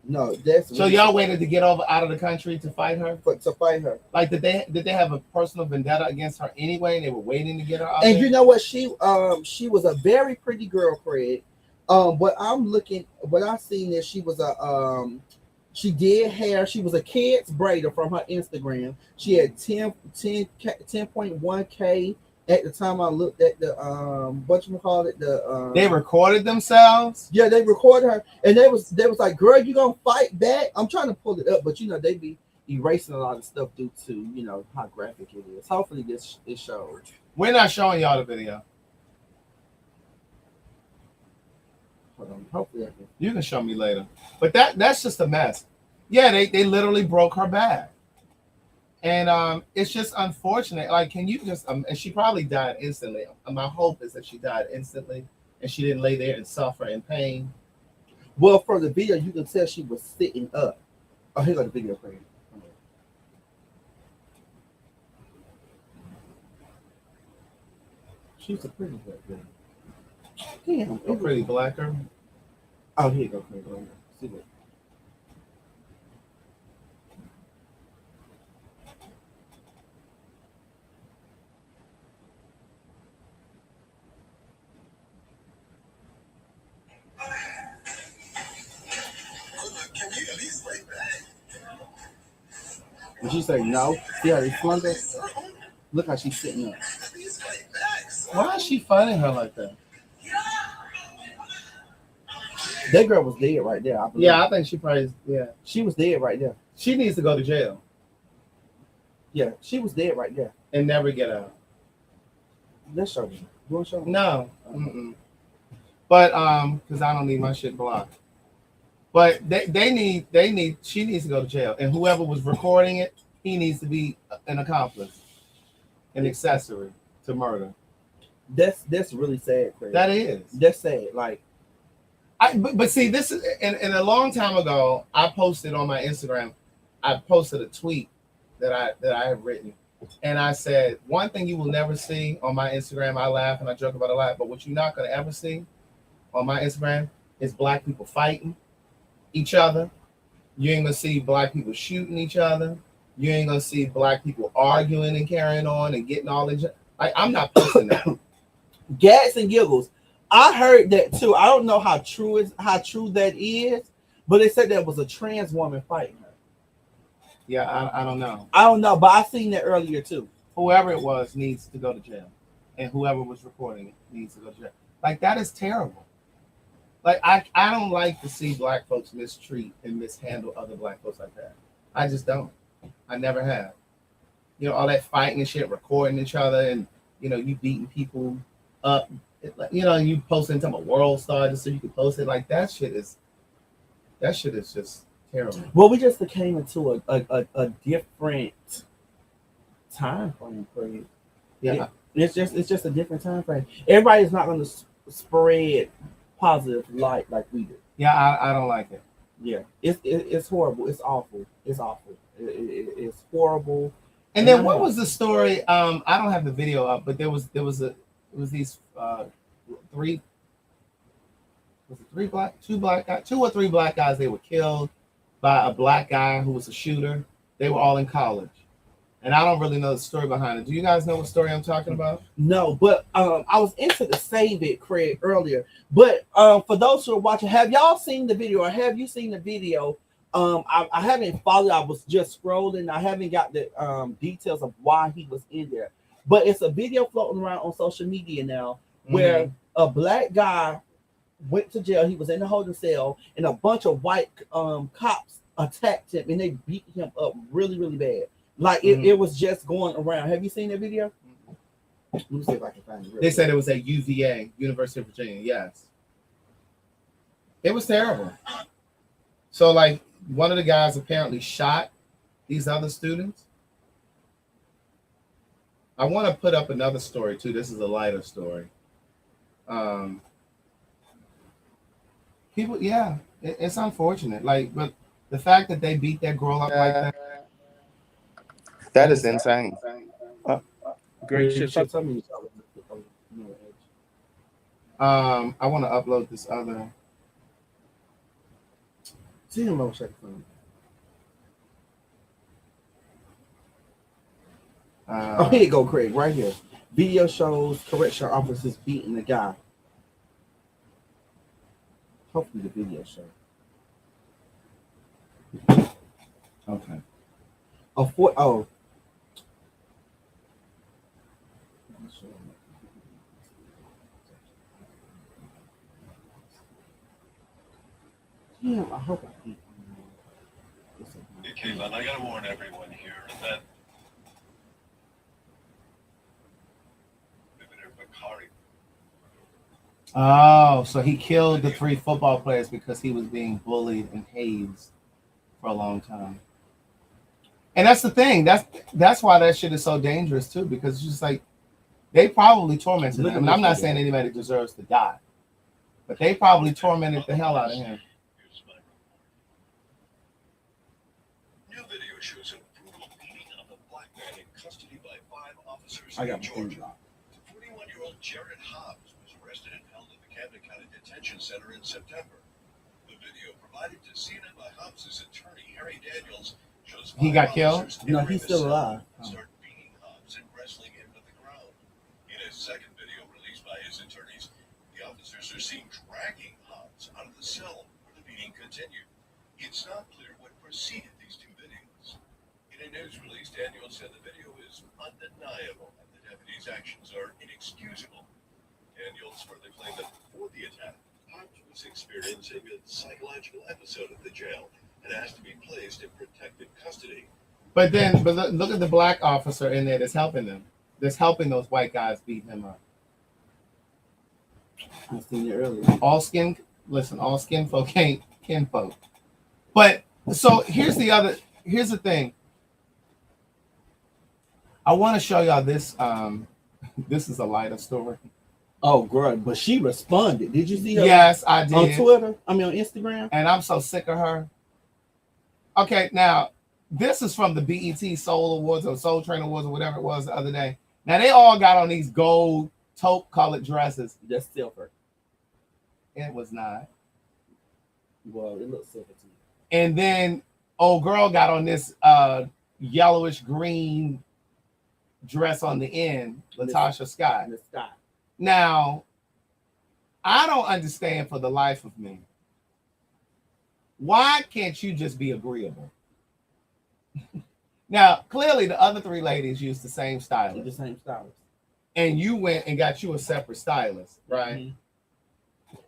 No, that's so y'all waited to get out of the country to fight her. To fight her. Like, did they have a personal vendetta against her anyway? And they were waiting to get her out. And there? You know what? She was a very pretty girl, Craig. What I seen is she was she did hair. She was a kid's braider from her Instagram. She had 10.1K At the time, I looked at the whatchamacallit, the They recorded themselves. yeah, they recorded her, and they was like, "Girl, you gonna fight back?" I'm trying to pull it up, but they be erasing a lot of stuff due to how graphic it is. Hopefully, this shows. We're not showing y'all the video. Hold on. Hopefully, I can. You can show me later. But that's just a mess. Yeah, they literally broke her back. And it's just unfortunate. Like, can you just and she probably died instantly. My hope is that she died instantly and she didn't lay there and suffer in pain. Well, from the video, you can tell she was sitting up. Oh, here's the video for you. She's a pretty black girl. Damn, A pretty black girl. Oh, here you go. Here you go. See that? Did she say no? See how they flung her? Look how she's sitting up. Why is she fighting her like that? That girl was dead right there. I believe. Yeah, I think she probably She was dead right there. She needs to go to jail Yeah, she was dead right there. and never get out. Let's show you. You want to show me? No. Mm-mm. But because I don't need my shit blocked. But she needs to go to jail. And whoever was recording it, he needs to be an accomplice, an accessory to murder. That's really sad, Craig. That is. That's sad. Like, But see, this is and a long time ago, I posted on my Instagram, I posted a tweet that I have written. And I said, one thing you will never see on my Instagram, I laugh and I joke about it a lot, but what you're not gonna ever see on my Instagram is black people fighting each other. You ain't gonna see black people shooting each other. You ain't gonna see black people arguing and carrying on and getting all in. Like, I'm not posting that. gas and giggles. I heard that too. I don't know how true that is, but they said that was a trans woman fighting her. Yeah, I don't know. I don't know, but I seen that earlier too. Whoever it was needs to go to jail, and whoever was recording it needs to go to jail. Like, that is terrible. Like, I don't like to see black folks mistreat and mishandle other black folks like that. I just don't. I never have. All that fighting and shit, recording each other, and you beating people up. You posting to a world star just so you can post it. Like, that shit is just terrible. Well, we just came into a different time frame for you. Yeah. It's just a different time frame. Everybody's not going to spread positive light like we do. Yeah, I don't like it. Yeah, it's horrible. It's awful. It's awful. It's horrible. And then what was the story? I don't have the video up, but there was these two or three black guys. They were killed by a black guy who was a shooter. They were all in college, and I don't really know the story behind it. Do you guys know what story I'm talking about? No, but I was into the Save It, Craig, earlier. But for those who are watching, have y'all seen the video, or have you seen the video? I haven't followed. I was just scrolling. I haven't got the details of why he was in there. But it's a video floating around on social media now where a black guy went to jail. He was in the holding cell, and a bunch of white cops attacked him, and they beat him up really, really bad. Like, it was just going around. Have you seen that video? Let me see if I can find it. They said it was at UVA, University of Virginia. Yes. It was terrible. So, like, one of the guys apparently shot these other students. I want to put up another story too. This is a lighter story. People, yeah, it's unfortunate. Like, but the fact that they beat that girl up like that is insane. Great shit. I want to upload this other. See him on check phone. Here you go, Craig. Right here. Video shows correctional officers beating the guy. Hopefully the video show. Okay. I hope I can. Hey, Caitlin, I gotta warn everyone here that Bakari. Oh, so he killed the 3 football players because he was being bullied and hazed for a long time. And that's the thing. That's why that shit is so dangerous too, because it's just like they probably tormented him. And I'm not saying anybody deserves to die, but they probably tormented the hell out of him. New video shows a brutal beating of a black man in custody by 5 officers I in got my Georgia. finger out. 41-year-old Jared Hobbs was arrested and held at the Camden County Detention Center in September. The video provided to CNN by Hobbs' attorney, Harry Daniels, shows He got killed? No, he's still alive. Start beating Hobbs and wrestling him to the ground. In a second video released by his attorneys, the officers are seen dragging Hobbs out of the cell where the beating continued. It's not clear what preceded these 2 videos. In a news release, Daniels said the video is undeniable and the deputy's actions are inexcusable. Daniels further claimed that before the attack, Hobbs was experiencing a psychological episode at the jail and asked to be placed in protective custody. But look at the black officer in there that's helping them. That's helping those white guys beat him up. I seen it earlier. All skin folk ain't kinfolk. But so here's the thing. I want to show y'all this. This is a lighter story. Oh, girl, but she responded. Did you see her? Yes, I did. On Twitter? I mean, on Instagram? And I'm so sick of her. Okay, now, this is from the BET Soul Awards or Soul Train Awards or whatever it was the other day. Now, they all got on these gold taupe-colored dresses. That's silver. It was not. Well, it looks silver to me. And then old girl got on this yellowish green dress on the end, Latasha Scott. In the sky. Now, I don't understand for the life of me. Why can't you just be agreeable? Now, clearly the other 3 ladies used the same stylist. The same stylist. And you went and got you a separate stylist, right? Mm-hmm.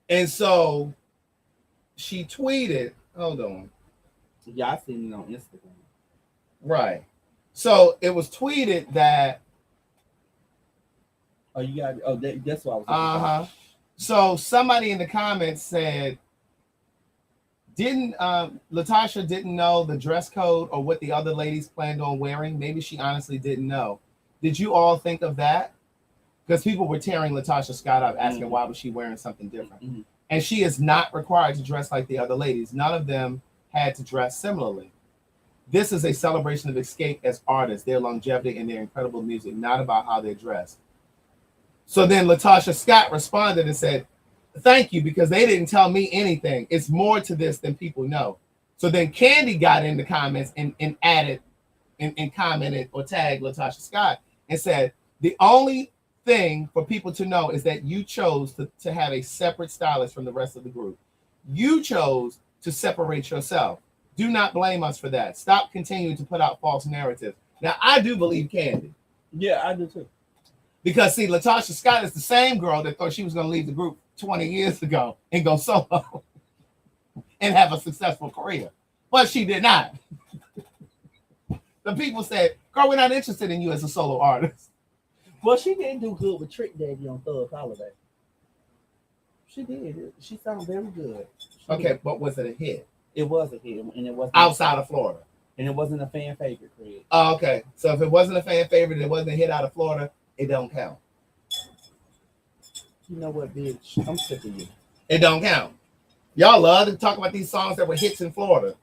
And so she tweeted, hold on. Yeah, I seen it on Instagram. Right. So it was tweeted that that's what I was uh-huh. So somebody in the comments said, Latasha didn't know the dress code or what the other ladies planned on wearing? Maybe she honestly didn't know. Did you all think of that? Because people were tearing Latasha Scott up, asking why was she wearing something different. Mm-hmm. And she is not required to dress like the other ladies. None of them had to dress similarly. This is a celebration of Escape as artists, their longevity and their incredible music, not about how they're dressed. So then Latasha Scott responded and said, thank you, because they didn't tell me anything. It's more to this than people know. So then Candy got in the comments and added and commented or tagged Latasha Scott and said, the only thing for people to know is that you chose to have a separate stylist from the rest of the group. You chose to separate yourself. Do not blame us for that. Stop continuing to put out false narratives. Now, I do believe Candy. Yeah, I do too. Because, see, Latasha Scott is the same girl that thought she was going to leave the group 20 years ago and go solo and have a successful career. But she did not. The people said, girl, we're not interested in you as a solo artist. Well, she didn't do good with Trick Daddy on Thug Holiday. She did. She sounded very good. But was it a hit? It was a hit, and it wasn't outside of Florida. And it wasn't a fan favorite, Craig. Oh, okay. So if it wasn't a fan favorite, it wasn't a hit out of Florida, it don't count. You know what, bitch? I'm sick of you. It don't count. Y'all love to talk about these songs that were hits in Florida.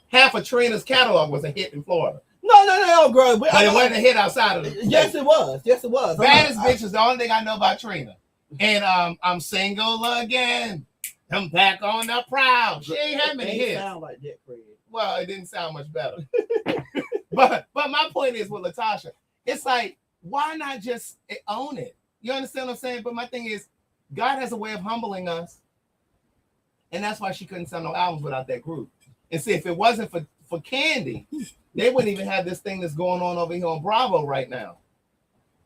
Half of Trina's catalog was a hit in Florida. No, girl. But it wasn't a hit outside of it. Yes, it was. Yes, it was. Baddest Bitch is the only thing I know about Trina. And I'm single again. I'm back on the proud. She ain't had many hits. Sound like that, Craig. Well, it didn't sound much better. but my point is with Latasha, it's like, why not just own it? You understand what I'm saying? But my thing is, God has a way of humbling us. And that's why she couldn't sell no albums without that group. And see, if it wasn't for Candy, they wouldn't even have this thing that's going on over here on Bravo right now.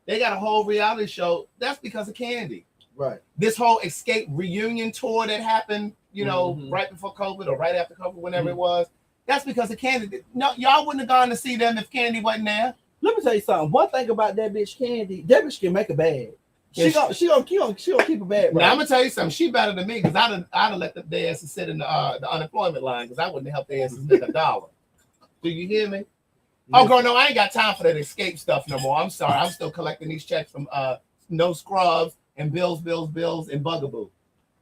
They got a whole reality show. That's because of Candy. Right. This whole Escape reunion tour that happened you know, right before COVID or right after COVID, whenever it was. That's because of Candy. No, y'all wouldn't have gone to see them if Candy wasn't there. Let me tell you something. One thing about that bitch Candy, that bitch can make a bag. She gonna keep a bag. Now I'm gonna tell you something. She better than me because I'd have let their asses sit in the unemployment line because I wouldn't have helped their asses make $1. Do you hear me? Oh, girl, no, I ain't got time for that escape stuff no more. I'm sorry. I'm still collecting these checks from No Scrubs and Bills, and Bugaboo.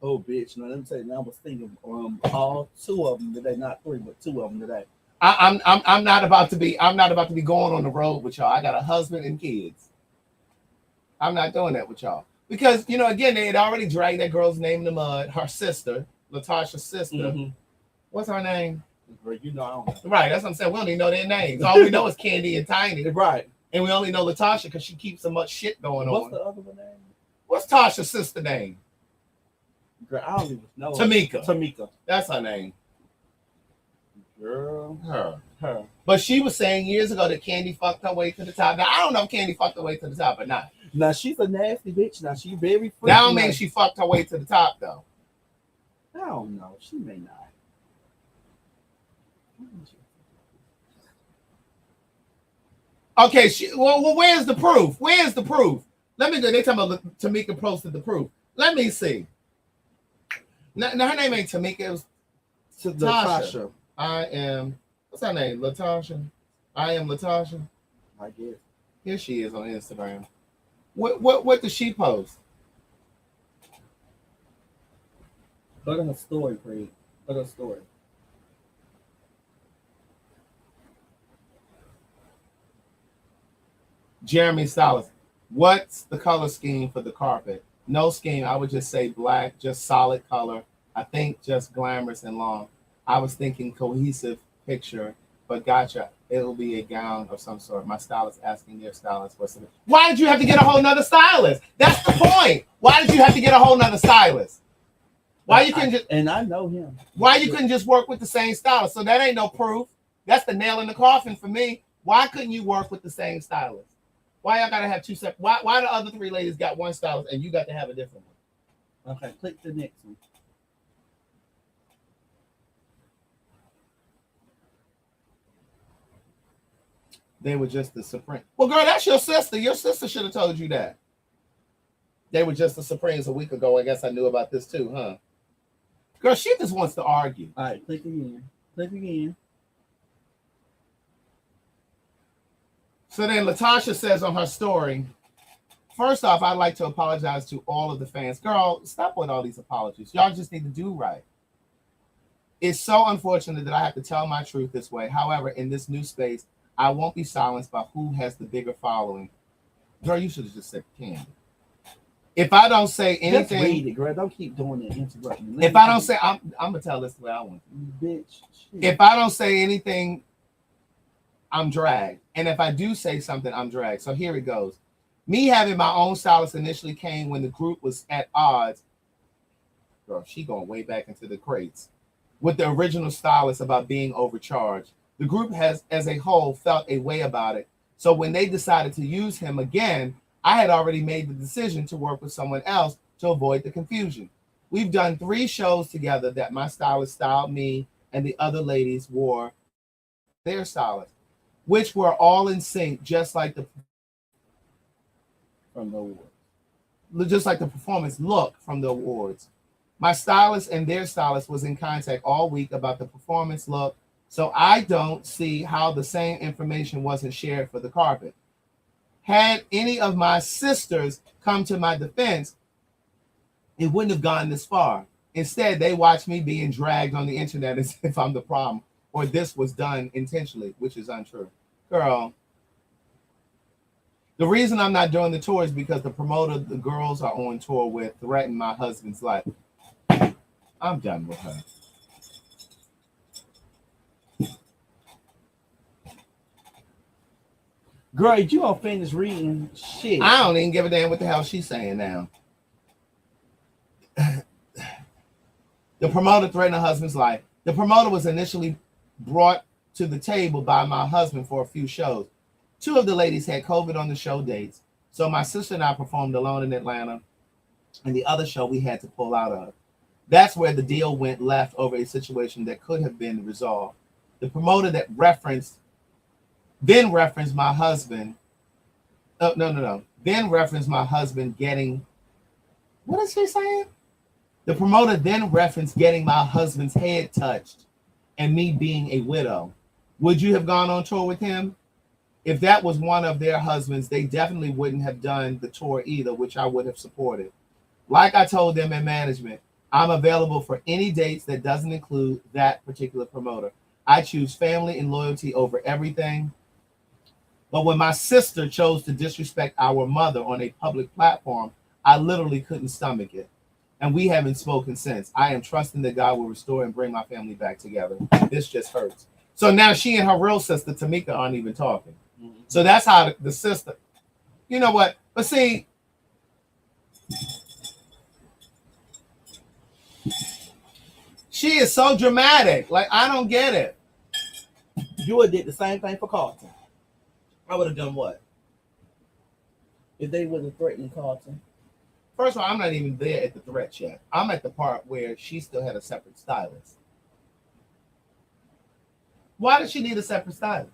Oh, bitch. Now, let me tell you, I was thinking all 2 of them today. Not 3, but 2 of them today. I'm not about to be going on the road with y'all. I got a husband and kids. I'm not doing that with y'all. Because, you know, again, they had already dragged that girl's name in the mud. Her sister, Latasha's sister. What's her name? You know, I don't know. Right, that's what I'm saying. We don't even know their names. All we know is Candy and Tiny. Right. And we only know Latasha because she keeps so much shit going on. What's the other one name? What's Tasha's sister name? Girl, I don't even know. Tamika. That's her name. Girl. Her. But she was saying years ago that Candy fucked her way to the top. Now, I don't know if Candy fucked her way to the top or not. Now, she's a nasty bitch. Now, she's very freaky. That don't mean she fucked her way to the top, though. I don't know. She may not. Okay, well, where's the proof? Where's the proof? Let me go. They talking about Tamika posted the proof. Let me see. Now her name ain't Tamika. It was Latasha. What's her name? Latasha. I am Latasha. I guess. Here she is on Instagram. What does she post? Go to her story, please. Go to her story. Jeremy Salas. What's the color scheme for the carpet? No scheme. I would just say black, just solid color. I think just glamorous and long. I was thinking cohesive picture, but gotcha. It'll be a gown of some sort. My stylist asking their stylist what's the. Why did you have to get a whole nother stylist? That's the point. Why did you have to get a whole nother stylist? Why you couldn't just? And I know him. Why you couldn't just work with the same stylist? So that ain't no proof. That's the nail in the coffin for me. Why couldn't you work with the same stylist? Why y'all gotta have 2 separate? Why the other 3 ladies got one stylist and you got to have a different one? Okay, click the next one. They were just the Supreme. Well, girl, that's your sister. Your sister should have told you that. They were just the Supremes a week ago. I guess I knew about this too, huh? Girl, she just wants to argue. All right, click again. Click again. So then Latasha says on her story, first off, I'd like to apologize to all of the fans. Girl, stop with all these apologies. Y'all just need to do right. It's so unfortunate that I have to tell my truth this way. However, in this new space, I won't be silenced by who has the bigger following. Girl, you should have just said Candy. If I don't say anything, just read it, girl. Don't keep doing it. Interrupting. If I don't say, I'm gonna tell this the way I want. Bitch. Shit. If I don't say anything, I'm dragged. And if I do say something, I'm dragged. So here it goes. Me having my own stylist initially came when the group was at odds. Girl, she going way back into the crates. With the original stylist about being overcharged. The group has, as a whole, felt a way about it. So when they decided to use him again, I had already made the decision to work with someone else to avoid the confusion. We've done 3 shows together that my stylist styled me and the other ladies wore their stylist, which were all in sync, just like the performance look from the awards. My stylist and their stylist was in contact all week about the performance look, so I don't see how the same information wasn't shared for the carpet. Had any of my sisters come to my defense, it wouldn't have gone this far. Instead, they watched me being dragged on the internet as if I'm the problem, or this was done intentionally, which is untrue. Girl, the reason I'm not doing the tour is because the promoter the girls are on tour with threatened my husband's life. I'm done with her. Girl, you gonna finish reading shit. I don't even give a damn what the hell she's saying now. The promoter threatened her husband's life. The promoter was initially brought to the table by my husband for a few shows. 2 of the ladies had COVID on the show dates, so my sister and I performed alone in Atlanta, and the other show we had to pull out of. That's where the deal went left over a situation that could have been resolved. The promoter that referenced my husband. Oh, no. Then referenced my husband getting. What is he saying? The promoter then referenced getting my husband's head touched and me being a widow. Would you have gone on tour with him? If that was one of their husbands, they definitely wouldn't have done the tour either, which I would have supported. Like I told them in management, I'm available for any dates that doesn't include that particular promoter. I choose family and loyalty over everything. But when my sister chose to disrespect our mother on a public platform, I literally couldn't stomach it. And we haven't spoken since. I am trusting that God will restore and bring my family back together. This just hurts. So now she and her real sister, Tamika, aren't even talking. Mm-hmm. So that's how the sister, you know what? But see, she is so dramatic. Like, I don't get it. You would have did the same thing for Carlton. I would have done what? If they would have threatened Carlton. First of all, I'm not even there at the threat yet. I'm at the part where she still had a separate stylist. Why does she need a separate stylist?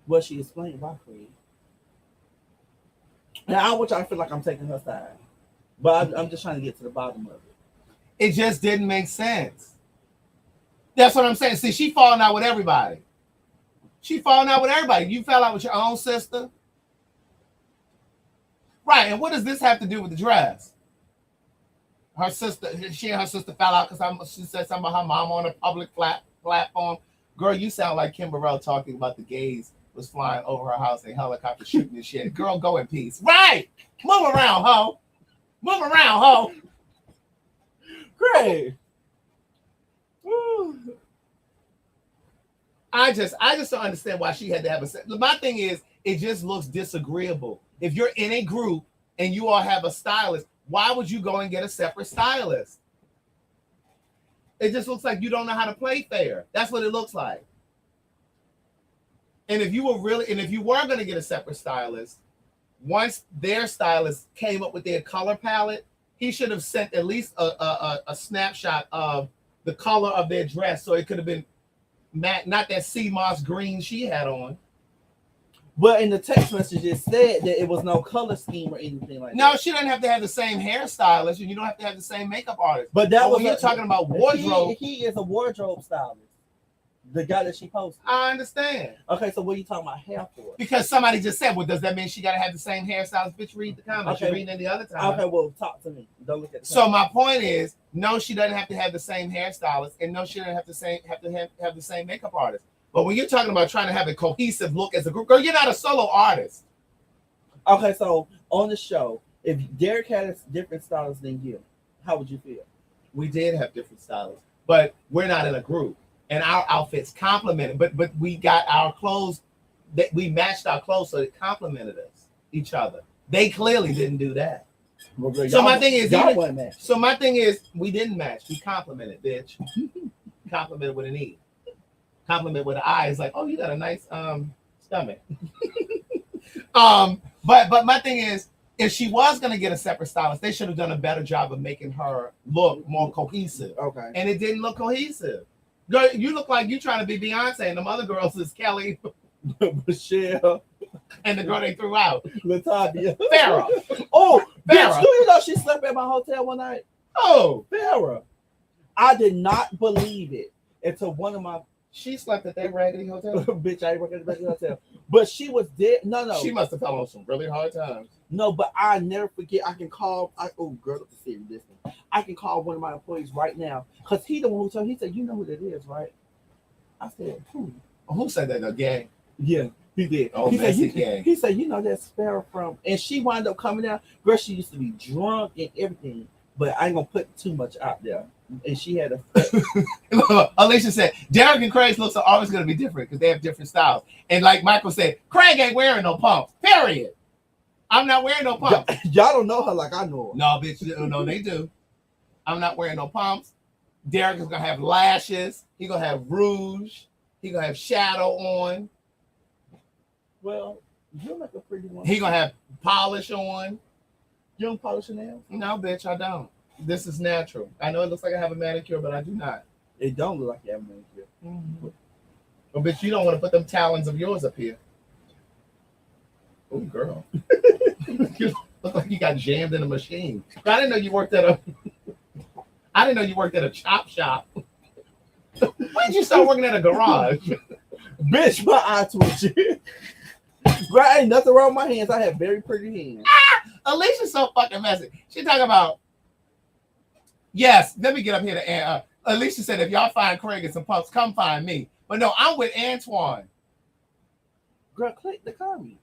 Well, she explained why, Kween. Now, I want y'all to feel like I'm taking her side. But I'm just trying to get to the bottom of it. It just didn't make sense. That's what I'm saying. See, she falling out with everybody. You fell out with your own sister. Right, and what does this have to do with the dress? She and her sister fell out because she said something about her mom on a public platform. Girl, you sound like Kim Burrell talking about the gays was flying over her house in helicopter shooting and shit. Girl, go in peace. Right! Move around, ho. Great. I just don't understand why she had to have a. My thing is, it just looks disagreeable. If you're in a group and you all have a stylist, why would you go and get a separate stylist? It just looks like you don't know how to play fair. That's what it looks like. And if you were going to get a separate stylist, once their stylist came up with their color palette, he should have sent at least a snapshot of the color of their dress, so it could have been not that sea moss green she had on. But in the text message, it said that it was no color scheme or anything like that. No, she doesn't have to have the same hairstylist, and you don't have to have the same makeup artist. But that was when you're talking about wardrobe. He is a wardrobe stylist. The guy that she posted. I understand. Okay, so what are you talking about hair for? Because somebody just said, well, does that mean she got to have the same hairstylist? Bitch, read the comments. Okay. You're reading any other time. Okay, well, talk to me. Don't look at the So my point is, no, she doesn't have to have the same hairstylist, and no, she doesn't have to have the same makeup artist. But when you're talking about trying to have a cohesive look as a group, girl, you're not a solo artist. Okay, so on the show, if Derek had a different stylist than you, how would you feel? We did have different stylists, but we're not in a group. And our outfits complemented, but we got our clothes that we matched our clothes so it complemented each other. They clearly didn't do that. Well, girl, so my thing is, we didn't match. We complimented, bitch. Complimented with an E. Compliment with an I. It's like, oh, you got a nice stomach. But my thing is, if she was gonna get a separate stylist, they should have done a better job of making her look more cohesive. Okay. And it didn't look cohesive. Girl, you look like you trying to be Beyonce, and the other girls is Kelly, Michelle, and the girl they threw out, Latavia, Farrah. Oh, Farrah. Bitch, you know she slept at my hotel one night. Oh, Farrah. I did not believe it until one of my. She slept at that raggedy hotel. Bitch, I ain't working at the raggedy hotel. But she was dead. No. She must have fell on some really hard times. No, but I never forget. I can call. Girl, look at the this one. I can call one of my employees right now because he the one who told. He said, "You know who that is, right?" I said, "Who?" Who said that? The gang? Yeah, he did. Oh, gang. He said, "You know that Sparrow from," and she wound up coming out. Girl, she used to be drunk and everything, but I ain't gonna put too much out there. And she had a. Alicia said, Derek and Craig's looks are always going to be different because they have different styles. And like Michael said, Craig ain't wearing no pumps. Period. I'm not wearing no pumps. Y'all don't know her like I know her. No, bitch. No, they do. I'm not wearing no pumps. Derek is going to have lashes. He's going to have rouge. He's going to have shadow on. Well, you're like a pretty one. He's going to have polish on. You don't polish your nails? No, bitch, I don't. This is natural. I know it looks like I have a manicure, but I do not. It don't look like you have a manicure. Well, bitch, you don't want to put them talons of yours up here. Oh, girl. You look like you got jammed in a machine. I didn't know you worked at a. I didn't know you worked at a chop shop. When did you start working at a garage? Bitch, my eye twitching. Right, ain't nothing wrong with my hands. I have very pretty hands. Alicia's so fucking messy. She talking about. Yes, let me get up here to. Alicia said, if y'all find Craig and some pups, come find me. But no, I'm with Antoine. Girl, click the comment.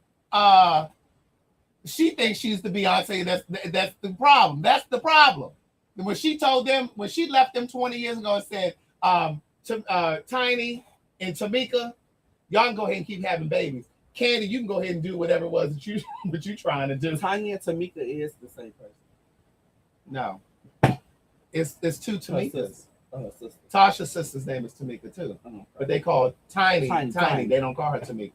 She thinks she's the Beyonce. That's the problem. That's the problem. When she told them, when she left them 20 years ago and said, Tiny and Tamika, y'all can go ahead and keep having babies. Candy, you can go ahead and do whatever it was that you trying to do. Tiny and Tamika is the same person. No, it's two Tamikas. Sister. Tasha's sister's name is Tamika too, but they call Tiny. They don't call her Tamika.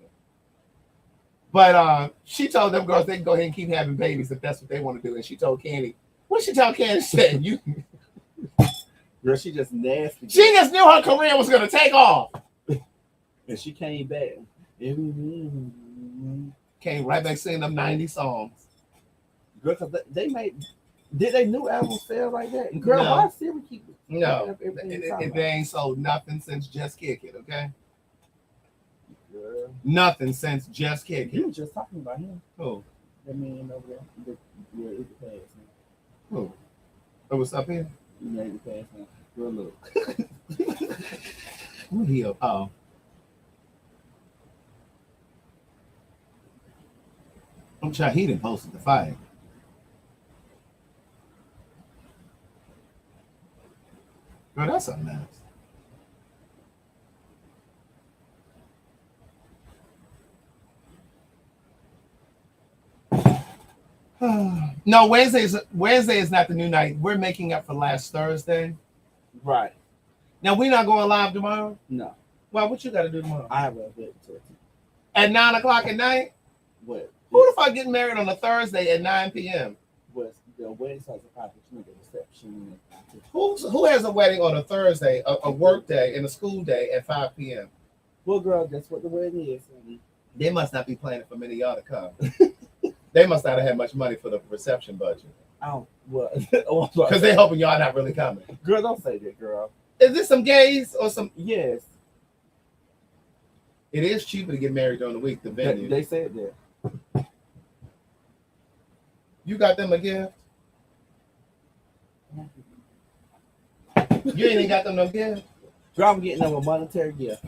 But she told them girls they can go ahead and keep having babies if that's what they want to do. And she told Candy, what she tell Candy? She said, you. Girl, she just nasty. She just knew her career was gonna take off, and she came back. Came right back singing them 90 songs. Girl, cause they made. Did they new album sell like that? Girl, why Siri keep? No, they ain't sold nothing since Just Kick It. Okay. Girl. Nothing since Just Kick It. You were just talking about him. Who? That man over there. It's the past. Who? Oh, what's up here? Yeah, it's the past. Girl, look. Who he up? Oh. I'm sure he didn't post the fight. Girl, that's a mess. No, Wednesday is not the new night. We're making up for last Thursday. Right. Now we're not going live tomorrow. No. Well, what you got to do tomorrow? I have a bit to at 9 o'clock at night. What? Who the fuck getting married on a Thursday at 9 p.m.? Was the wedding starts at 5 p.m. reception. Who has a wedding on a Thursday, a work day, and a school day at 5 p.m.? Well, girl, that's what the wedding is. Honey. They must not be planning for many of y'all to come. They must not have had much money for the reception budget. I don't. What? Because they're hoping y'all not really coming. Girl, don't say that, girl. Is this some gays or some? Yes. It is cheaper to get married during the week. The venue. They said that. You got them a gift? You ain't got them no gift? Girl, I'm getting them a monetary gift.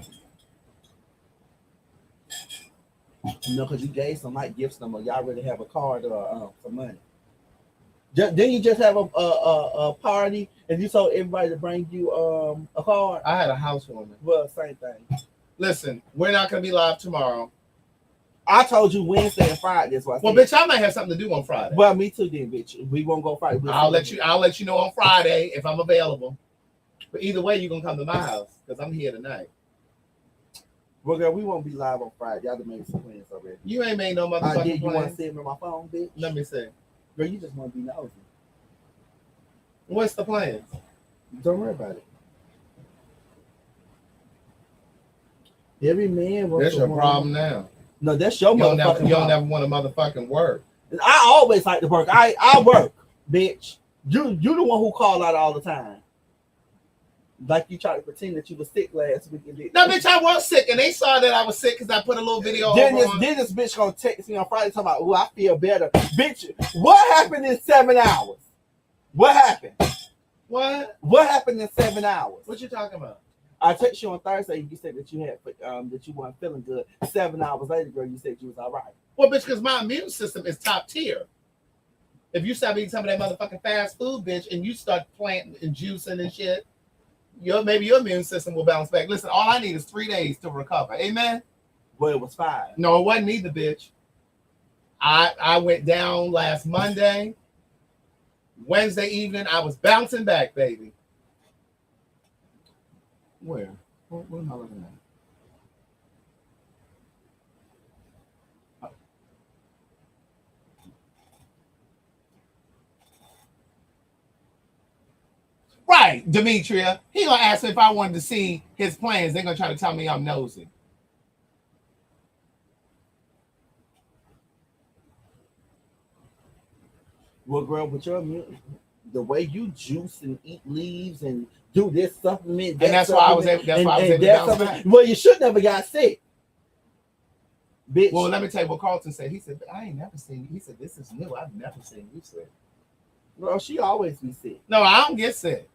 No, because you gave some like gifts them, or y'all really have a card or some money. Didn't you just have a party and you told everybody to bring you a card? I had a housewarming. Well, same thing. Listen, we're not gonna be live tomorrow. I told you Wednesday and Friday. That's why. Well, bitch, I might have something to do on Friday. Well, me too, then, bitch. We won't go Friday. I'll let you know on Friday if I'm available. But either way, you're gonna come to my house because I'm here tonight. Well, girl, we won't be live on Friday. Y'all done made some plans already. You ain't made no motherfucking plans. You want to see me on my phone, bitch? Let me see. Girl, you just want to be nosy. What's the plans? Don't worry about it. Every man wants That's your problem now. No, that's your motherfucking problem. You don't never want to motherfucking work. I always like to work. I work, bitch. You the one who call out all the time. Like you tried to pretend that you were sick last week. No, bitch, I was sick, and they saw that I was sick because I put a little video then this bitch gonna text me on Friday talking about, oh, I feel better. Bitch, what happened in 7 hours? What happened? What? What happened in 7 hours? What you talking about? I text you on Thursday. You said that you had that you weren't feeling good. 7 hours later, girl, you said you was all right. Well, bitch, because my immune system is top tier. If you stop eating some of that motherfucking fast food, bitch, and you start planting and juicing and shit, maybe your immune system will bounce back. Listen, all I need is 3 days to recover. Amen? Well, it was 5. No, it wasn't either, bitch. I went down last Monday. Wednesday evening, I was bouncing back, baby. Where? What am I looking at? Right, Demetria. He gonna ask me if I wanted to see his plans. They're gonna try to tell me I'm nosy. Well, girl, but the way you juice and eat leaves and do this supplement, And that's why I was able. That's why I was able to bounce back. Well, you should never got sick, bitch. Well, let me tell you what Carlton said. He said, I ain't never seen you. He said, this is new. I've never seen you sick. Girl, she always be sick. No, I don't get sick.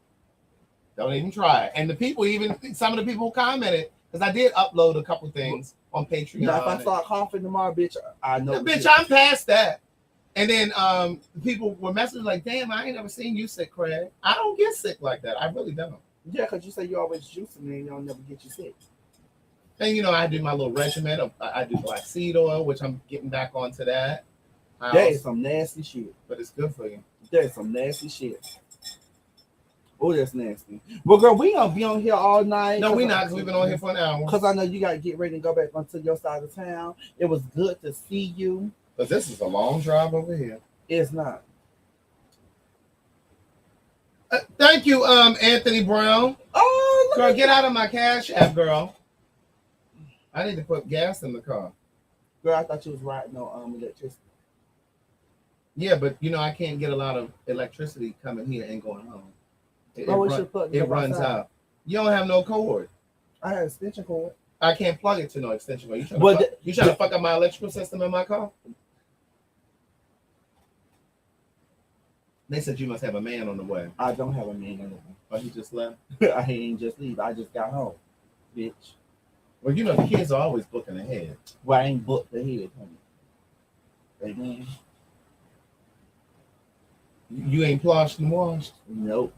Don't even try it. And the people, even some of the people who commented, because I did upload a couple things on Patreon. Now, if I start coughing tomorrow, bitch, I know. Bitch, I'm past that. And then people were messaging like, damn, I ain't never seen you sick, Craig. I don't get sick like that. I really don't. Yeah, because you say you always juicing and you'll never get you sick. And, you know, I do my little regimen. I do black seed oil, which I'm getting back onto that. That is some nasty shit. But it's good for you. That is some nasty shit. Oh, that's nasty. Well, girl, we gonna be on here all night. No, we not, because we've been on here for an hour. Because I know you got to get ready to go back onto your side of town. It was good to see you. But this is a long drive over here. It's not. Thank you, Anthony Brown. Oh, girl, get out of my Cash App, girl. I need to put gas in the car. Girl, I thought you was riding on electricity. Yeah, but you know I can't get a lot of electricity coming here and going home. It runs out. You don't have no cord. I have an extension cord. I can't plug it to no extension cord. You trying to fuck up my electrical system in my car? They said you must have a man on the way. I don't have a man on the way. Oh, he just left? I ain't just leave. I just got home, bitch. Well, you know the kids are always booking ahead. Well, I ain't booked ahead, honey. Amen. You ain't plushed and washed? Nope.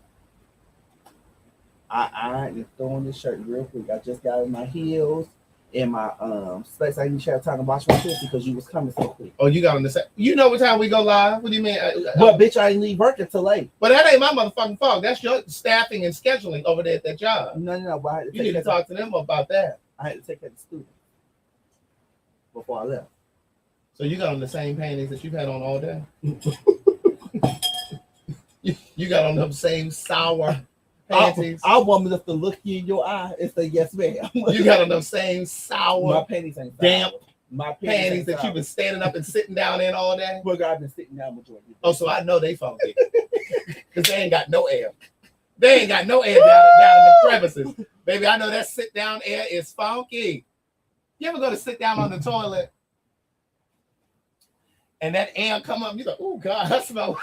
I ain't throwing this shirt real quick. I just got in my heels and my space. I didn't have time to wash my pussy because you was coming so quick. Oh, you got on the set. You know what time we go live? What do you mean? But bitch, I didn't leave work until late. But that ain't my motherfucking fault. That's your staffing and scheduling over there at that job. No. But I had to you need to talk to them about that. I had to take that to student before I left. So you got on the same panties that you've had on all day? you got on them same sour panties? I want me to look you in your eye and say, yes, ma'am. You got on them same sour, my panties ain't damp my panties that you've been standing up and sitting down in all day? Well, I've been sitting down majority. Oh, so I know they funky. Because they ain't got no air. They ain't got no air down in the crevices. Baby, I know that sit-down air is funky. You ever go to sit down on the toilet and that air come up? You're like, oh, God, I smell.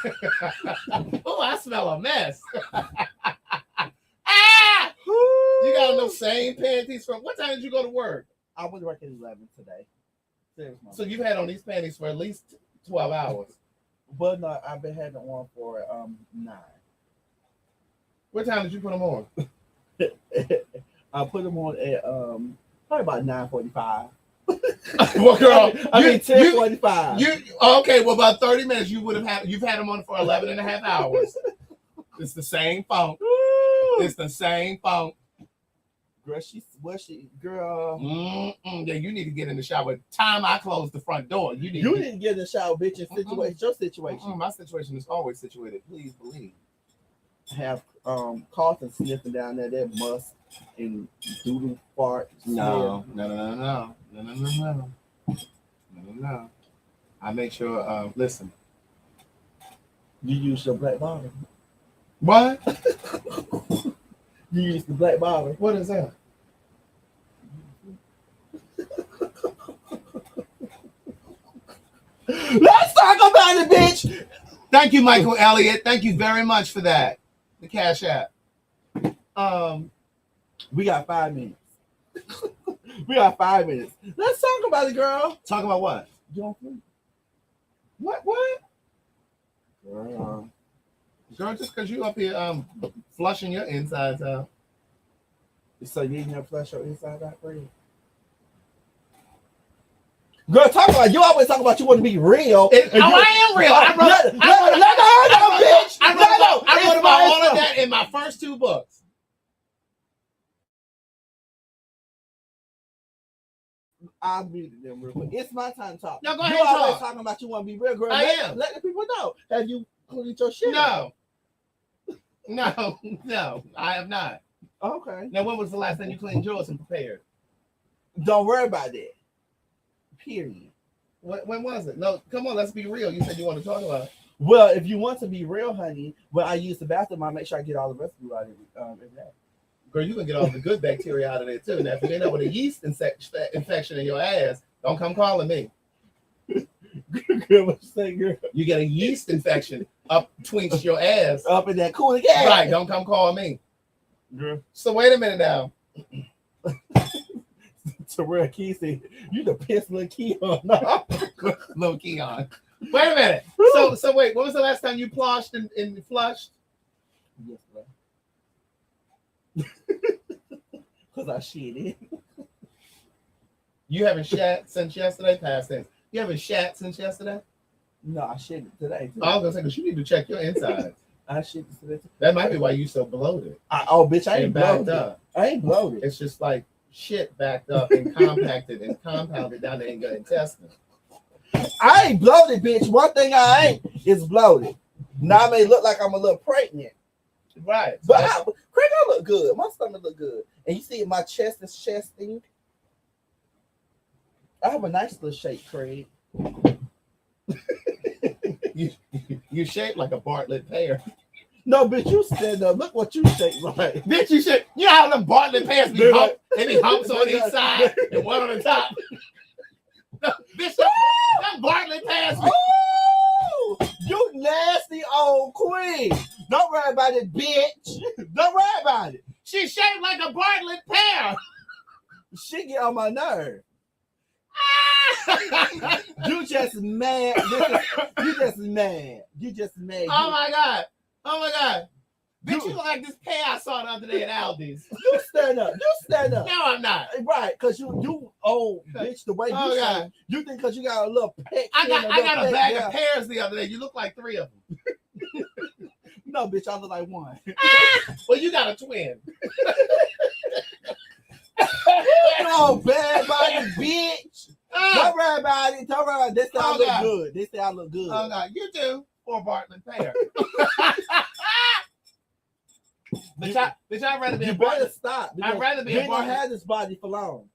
Oh, I smell a mess. Ah! You got on those same panties from, what time did you go to work? I was working 11 today. So you've had on these panties for at least 12 hours. Well, no, I've been having one for 9. What time did you put them on? I put them on at probably about 9:45. Well, girl, I mean 10:45. You okay? Well, about 30 minutes. You've had them on for 11 and a half hours. It's the same funk. It's the same funk. Girl, yeah, you need to get in the shower. Time I close the front door. You need to get in the shower, bitch. Your situation. My situation is always situated. Please believe. Have Carlton sniffing down there that musk and doodle fart. No. I make sure. Listen. You use your black bottle. What? You use the black bottle. What is that? Let's talk about it, bitch. Thank you, Michael Elliott. Thank you very much for that. The Cash App. We got 5 minutes. We got 5 minutes. Let's talk about it, girl. Talk about what? You don't think? What? Girl, just because you up here flushing your insides out. So you didn't have to flush your insides out for you? Girl, talk about you always talk about you want to be real. I am real. I wrote about all of that in my first 2 books. I muted them real quick. It's my time to talk. No, go ahead. You always talking about you want to be real, girl. I am. Let the people know. Have you cleaned your shit? No. No, no, I have not. Okay. Now, when was the last time you cleaned yours and prepared? Don't worry about that. Period. When was it? No, come on, let's be real. You said you want to talk about it. Well, if you want to be real, honey, when I use the bathroom, I make sure I get all the residue out of it every day. Girl, you can get all the good bacteria out of there too. Now, if you end up with a yeast infection in your ass, don't come calling me. Girl, what you say, girl? You get a yeast infection up between your ass. Up in that cooling gas. Right, don't come call me. Girl. So wait a minute now. Terrell Key said, you the piss little Keon. No. Little Keon. Wait a minute. So wait, when was the last time you plushed and flushed? Yes, because I shit it. You haven't shat since yesterday? Past tense. You haven't shat since yesterday? No, I shit it today. Too. I was gonna say, because you need to check your insides. I shit it today. Too. That might be why you so bloated. Bitch, I ain't and backed bloated. up. I ain't bloated. It's just like shit backed up and compacted and compounded down there in your intestines. I ain't bloated, bitch. One thing I ain't is bloated. Now I may look like I'm a little pregnant. Right. But Craig, I look good. My stomach look good. And you see my chest is chesting. I have a nice little shape, Craig. you shaped like a Bartlett pear. No, bitch, you stand up. Look what you shaped like. Bitch, you should. You know how the Bartlett pears be any humps on each side and one on the top. No, bitch, that Bartlett pears. Oh, you nasty old queen. Don't worry about it, bitch. Don't worry about it. She's shaped like a Bartlett pear. She get on my nerve. You just mad. You just mad. You just mad. Oh my god. Oh my god. Bitch, you look like this pear I saw the other day at Aldi's. You stand up. You stand up. No, I'm not. Right, because you old bitch. The way you say, you think because you got a little peck. I got a bag of pears the other day. You look like 3 of them. No, bitch, I look like one. Well, you got a twin. No, bad body, bitch. Don't worry about it. Don't worry about it. They say I look good. They say I look good. Oh, no, you do. For Bartlett pear. Bitch, I'd rather be you a better Bartlett. stop. I'd rather be you a ain't gonna Bartlett. have this body for long.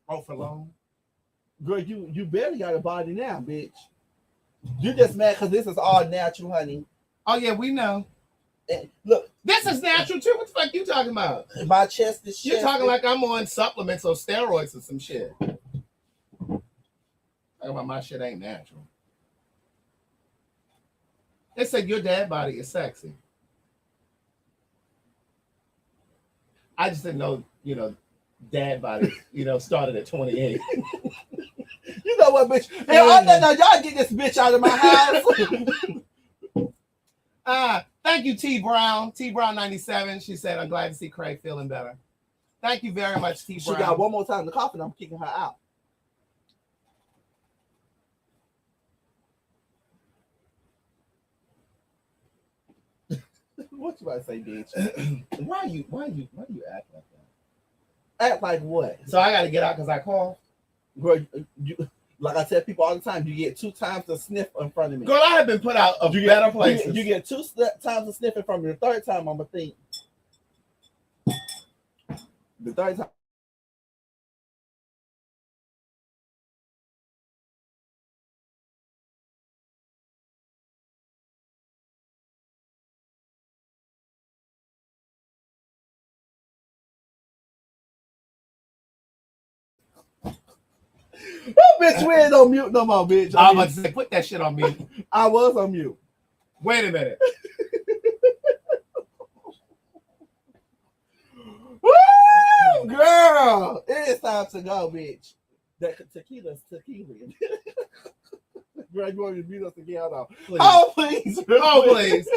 Oh, for long? Girl, you barely got a body now, bitch. You just mad because this is all natural, honey. Oh, yeah, we know. And look, this is natural, too. What the fuck you talking about? My chest is You're talking like I'm on supplements or steroids or some shit. Talking about my shit ain't natural. They said your dad body is sexy. I just didn't know, dad body, started at 28. You know what, bitch? Hey, y'all get this bitch out of my house. Thank you, T Brown. T Brown 97. She said, I'm glad to see Craig feeling better. Thank you very much, T Brown. She got one more time to cough and I'm kicking her out. What you about to say, bitch? Why you act like that? Act like what? So I got to get out because I cough? Girl, like I tell people all the time, you get 2 times the sniff in front of me. Girl, I have been put out of better places. You get 2 times the sniff in front of me. The third time, I'm going to think. The third time. Oh, bitch, we ain't on mute no more, bitch. I was about to say, put that shit on mute. I was on mute. Wait a minute. Woo, girl, it's time to go, bitch. That tequila's tequila. Girl, you want me to beat us again? Please. Oh, please. Oh, please.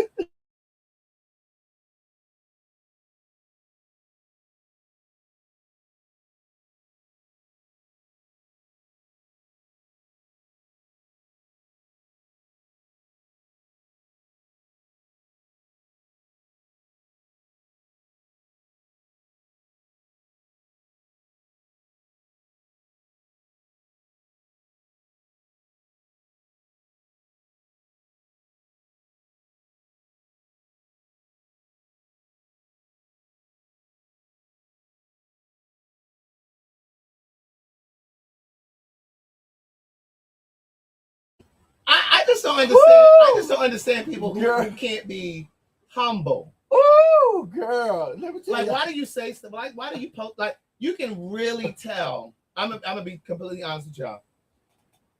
just don't understand. I just don't understand people who can't be humble. Oh, girl. Let me tell Like, you. why do you say stuff? Like, why do you post? Like, you can really tell. I'm gonna be completely honest with y'all.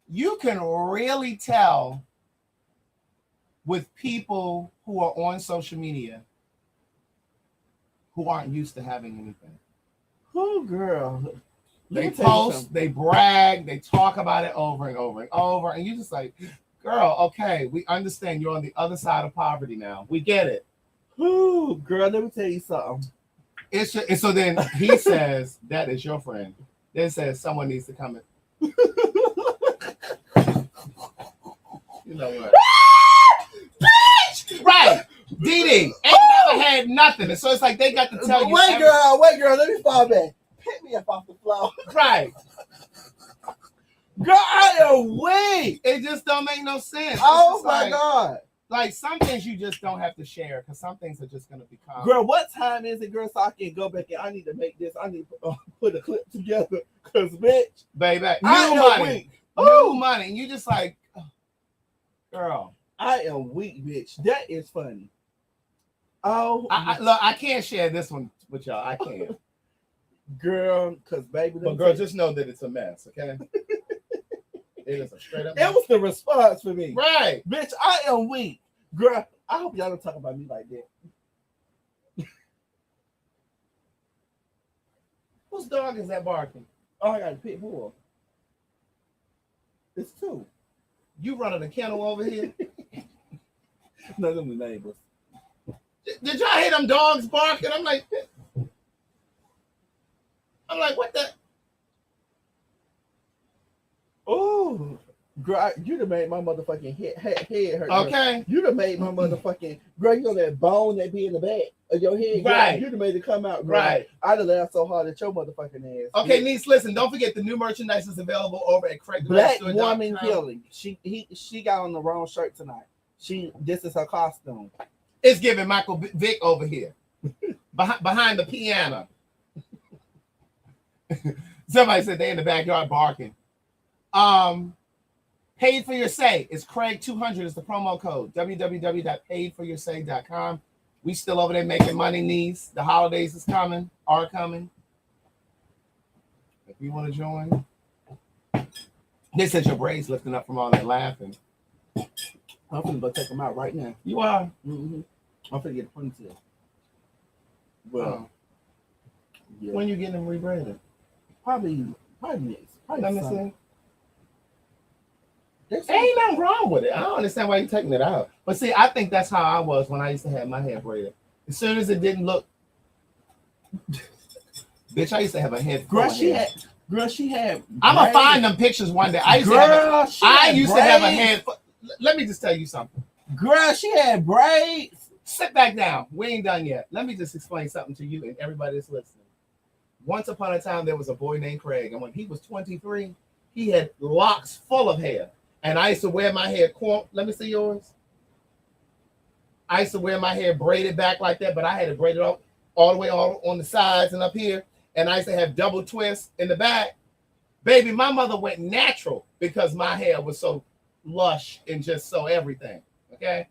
You can really tell with people who are on social media who aren't used to having anything. Oh, girl. They post, they brag, they talk about it over and over and over, and you just like, girl, okay, we understand you're on the other side of poverty now. We get it. Oh, girl, let me tell you something. It's just, and so then he says, that is your friend. Then says someone needs to come in. You know what? Right. Dee ain't never had nothing. And so it's like they got to tell you. Wait, girl, let me fall back. Pick me up off the floor. Right. Girl, I am weak. It just don't make no sense. Oh my God. Like some things you just don't have to share because some things are just gonna become. Girl, what time is it, girl? So I can go back and I need to make this. I need to put a clip together. Cause bitch, baby, I new am money. weak. New money. And you just like, girl. I am weak, bitch. That is funny. Oh, look, I can't share this one with y'all. I can't. Girl, cause baby. But girl, just know that it's a mess, okay? It is a straight up mess. It was the response for me. Right. Bitch, I am weak. Girl, I hope y'all don't talk about me like that. Whose dog is that barking? Oh, I got a pit bull. It's two. You running a kennel over here? No, them the neighbors. Did y'all hear them dogs barking? I'm like, what the? Oh, girl, you done made my motherfucking head hurt. Okay. Girl. You done made my motherfucking, girl, you know that bone that be in the back of your head? Girl, Right. You done made it come out, girl. Right. I done laughed so hard at your motherfucking ass. Okay, bitch. niece, listen, don't forget the new merchandise is available over at Craig. Black Woman Healing. She got on the wrong shirt tonight. This is her costume. It's giving Michael Vick over here. behind the piano. Somebody said they in the backyard barking. Paid for your say. It's Craig 200 is the promo code. www.paidforyoursay.com. We still over there making money, niece. The holidays are coming. If you want to join. They said your braids lifting up from all that laughing. I'm finna go take them out right now. You are? Mm-hmm. I'm finna get a ponytail. Well, yeah. When you getting them rebraided? Probably next. Let me see. There's Ain't nothing wrong with it. I don't understand why you're taking it out. But see, I think that's how I was when I used to have my hair braided. As soon as it didn't look, bitch, I used to have a head. Girl, she had. I'm gonna find them pictures one day. I used to have a head. Let me just tell you something. Girl, she had braids. Sit back down. We ain't done yet. Let me just explain something to you and everybody that's listening. Once upon a time, there was a boy named Craig, and when he was 23, he had locks full of hair. And I used to wear my hair let me see yours. I used to wear my hair braided back like that, but I had it braided all the way on the sides and up here. And I used to have double twists in the back. Baby, my mother went natural because my hair was so lush and just so everything. Okay?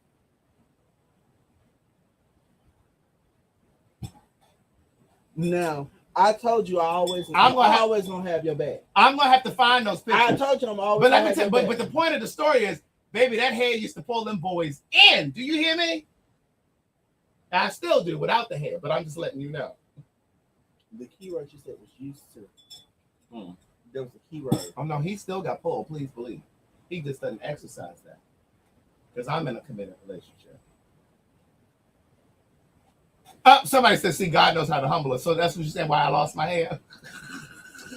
Now, I told you I'm always gonna have your back. I'm gonna have to find those pictures. I told you I'm always gonna have your back. But the point of the story is, baby, that hair used to pull them boys in. Do you hear me? I still do without the hair, but I'm just letting you know. The keyword you said was used to. There was a keyword. Oh no, he still got pulled. Please believe. He just doesn't exercise that because I'm in a committed relationship. Somebody said, see, God knows how to humble us. So that's what you said, why I lost my hair.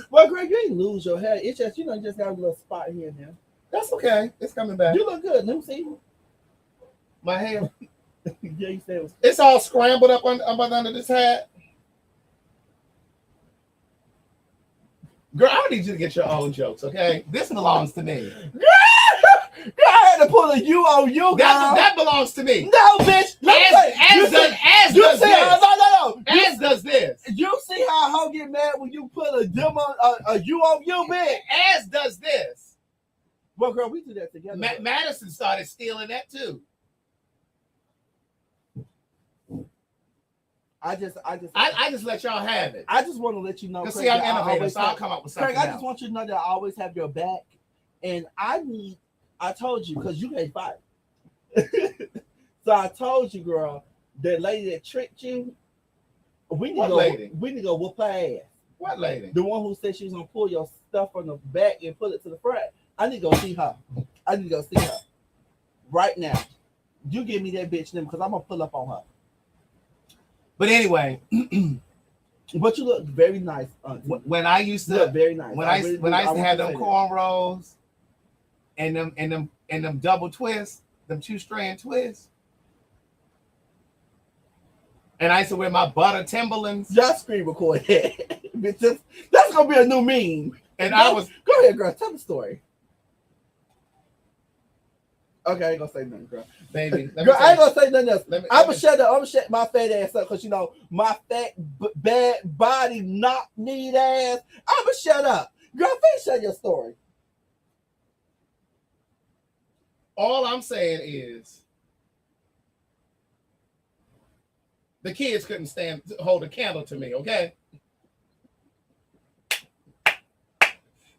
Well, Greg, you ain't lose your hair. It's just, just got a little spot here and there. That's okay. It's coming back. You look good. Let me see. My hair. Yeah, you said it's all scrambled up under this hat. Girl, I need you to get your own jokes, okay? This belongs to me. I had to pull a you on you, girl. That belongs to me. No, bitch. As does this. You see how a hoe get mad when you put a you on you, bitch? As does this. Well, girl, we do that together. Madison started stealing that too. I just let y'all have it. I just want to let you know. Cause Craig, see, I'm innovative, so I'll come up with something. Craig, I just want you to know that I always have your back, and I told you because you can't fight. So I told you, girl, that lady that tricked you. We need to go whoop her ass. What lady? The one who said she was gonna pull your stuff from the back and put it to the front. I need to go see her. Right now. You give me that bitch name because I'm gonna pull up on her. But anyway, but you look very nice, auntie. When I used to look very nice. When I used to have them cornrows and them double twists, them 2-strand twists. And I used to wear my butter Timberlands. Just screen record that. That's gonna be a new meme. And go ahead, girl. Tell the story. Okay, I ain't gonna say nothing, girl. Baby, girl, I ain't gonna say nothing else. I'm gonna shut up. I'm gonna shut my fat ass up because you know my fat bad body knock need ass. I'm gonna shut up, girl. Finish your story. All I'm saying is, the kids couldn't hold a candle to me. Okay,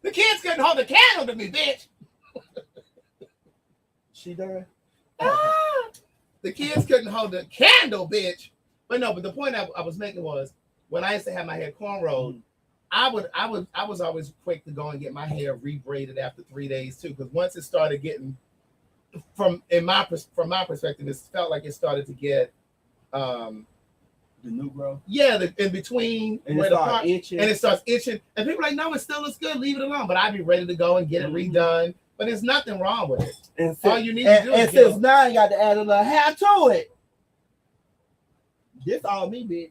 the kids couldn't hold a candle to me, bitch. She done. The kids couldn't hold the candle, bitch. But the point I was making was when I used to have my hair cornrowed, I was always quick to go and get my hair rebraided after 3 days too, because once it started getting from my perspective, it felt like it started to get the new growth. Yeah, in between and where it starts itching, and people are like, no, it still looks good, leave it alone. But I'd be ready to go and get it redone. But there's nothing wrong with it. And all you need to do is since now you got to add a little hair to it. This all me, bitch.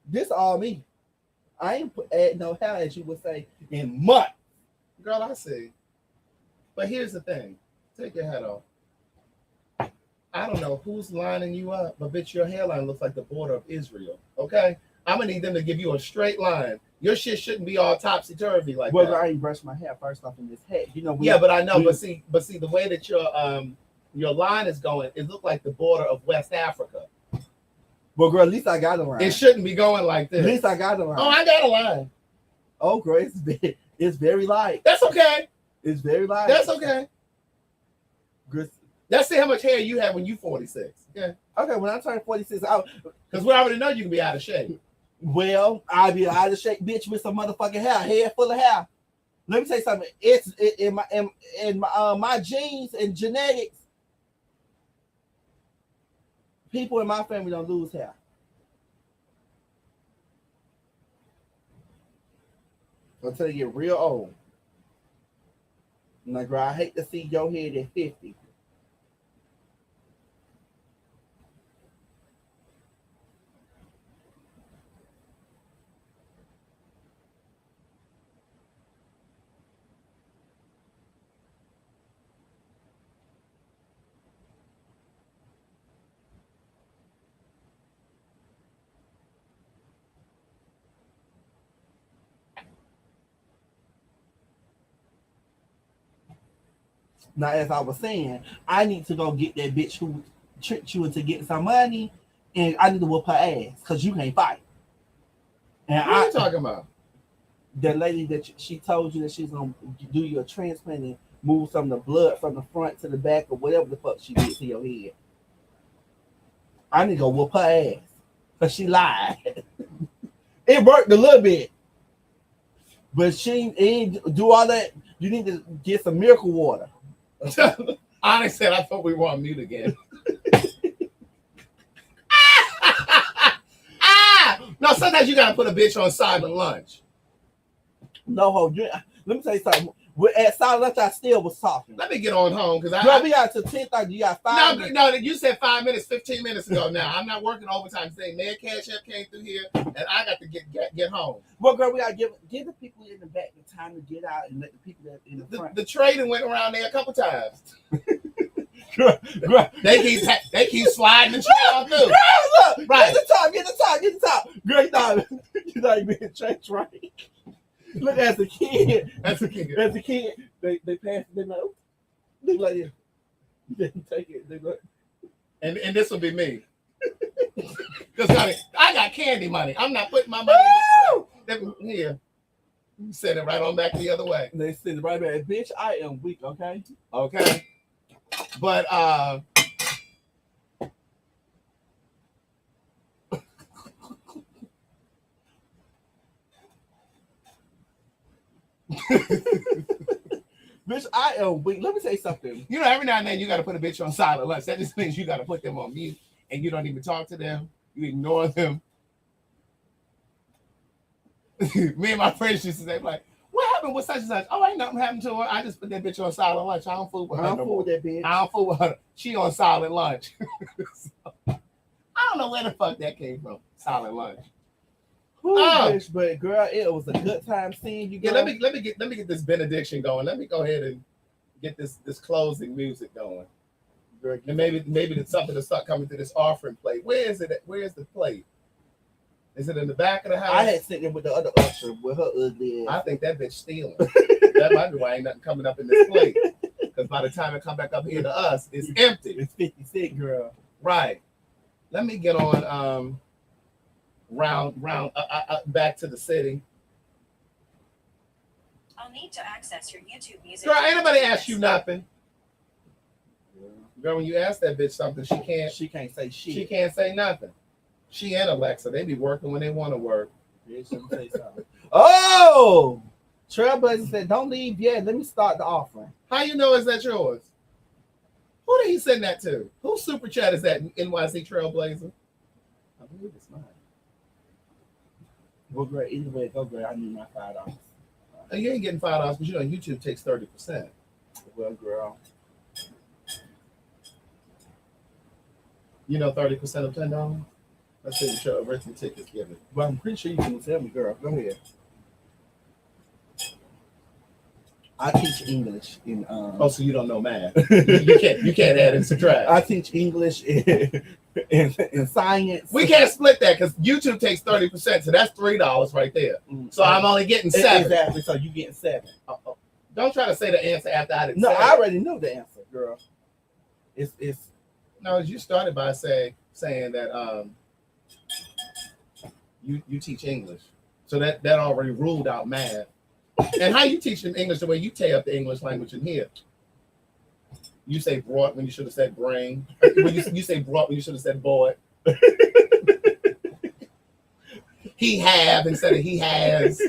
This all me. I ain't add no hair, as you would say, in months. Girl, I see. But here's the thing. Take your head off. I don't know who's lining you up, but bitch, your hairline looks like the border of Israel. Okay? I'm gonna need them to give you a straight line. Your shit shouldn't be all topsy-turvy like that. Well, I ain't brushed my hair first off in this head. You know. Yeah, but I know. But see, the way that your line is going, it looked like the border of West Africa. Well, girl, at least I got a line. It shouldn't be going like this. At least I got a line. Oh, I got a line. Oh, girl, it's very light. That's okay. It's very light. That's okay. Good. Let's see how much hair you have when you're 46. Okay. Okay, when I turn 46, because we already know you can be out of shape. Well, I'll be out of shape, bitch, with some motherfucking hair, head full of hair. Let me tell you something. It's in my genes and genetics. People in my family don't lose hair. Until they get real old. Like, girl, I hate to see your head at 50. Now, as I was saying, I need to go get that bitch who tricked you into getting some money, and I need to whoop her ass because you can't fight. And what are you talking about? The lady that she told you that she's gonna do you a transplant and move some of the blood from the front to the back or whatever the fuck she did to your head. I need to go whoop her ass because she lied. It worked a little bit, but she ain't do all that. You need to get some miracle water. Honestly, I thought we were on mute again. No, sometimes you gotta put a bitch on silent lunch. No, let me tell you something. At silent lunch, I still was talking. Let me get on home because we got to 10:30. You got 5 minutes. No, you said 5 minutes, 15 minutes ago. Now I'm not working overtime today. Man, Cash App came through here, and I got to get home. Well, girl, we gotta give the people in the back the time to get out and let the people that in the front. The trading went around there a couple times. Girl. They keep sliding the shit on through. Girl, look, right. Get the top. Girl, you know you being changed right. Look, as a kid, They pass. They like, oh, they like this. They take it. They like, And this will be me. Because I got candy money. I'm not putting my money in this tray. Here. You send it right on back the other way. they send it right back. Bitch, I am weak. Okay. Okay. But Bitch, I am weak. Let me say something. you know, every now and then you got to put a bitch on silent lunch. That just means you got to put them on mute and you don't even talk to them. You ignore them. Me and my friends used to say, like, what happened with such and such? Oh, ain't nothing happened to her. I just put that bitch on silent lunch. I don't fool with her. I don't fool with that bitch. I don't fool with her. She on silent lunch. So, I don't know where the fuck that came from. Silent lunch. Ooh, bitch, but girl, it was a good time seeing you. Girl. Yeah, let me get this benediction going. Let me go ahead and get this closing music going. Girl, And maybe it's something to start coming to this offering plate. Where is it? Where is the plate? Is it in the back of the house? I had sent in with the other usher with her ugly ass. I think that bitch stealing. That might be why ain't nothing coming up in this plate. Because by the time it come back up here to us, it's empty. It's 56, girl. Right. Let me get on round back to the city. I'll need to access your YouTube music. Girl, ain't nobody asked you nothing. Girl, when you ask that bitch something, she can't say shit. She can't say nothing. She and Alexa, they be working when they want to work. Bitch, let me say something. Oh! Trailblazer said, don't leave yet. Let me start the offering. How you know is that yours? Who did he send that to? Whose super chat is that? NYC Trailblazer? I believe it's mine. Well, great. Either way, go great. I need my $5. Oh, you ain't getting $5, but you know YouTube takes 30%. Well, girl. You know 30% of $10? Let's see what your arithmetic is giving. Well, I'm pretty sure you can tell me, girl. Go ahead. I teach English in Oh, so you don't know math. you can't add and subtract. I teach English in science. We can't split that because YouTube takes 30%, so that's $3 right there. So I'm only getting 7. Exactly. So you getting 7. Don't try to say the answer after I didn't No, say I it. already know the answer, girl. It's No, you started by saying that you teach English, so that already ruled out math. And how you teaching English the way you tear up the English language in here? You say brought when you should have said bring. When you say brought when you should have said bought. He have instead of he has.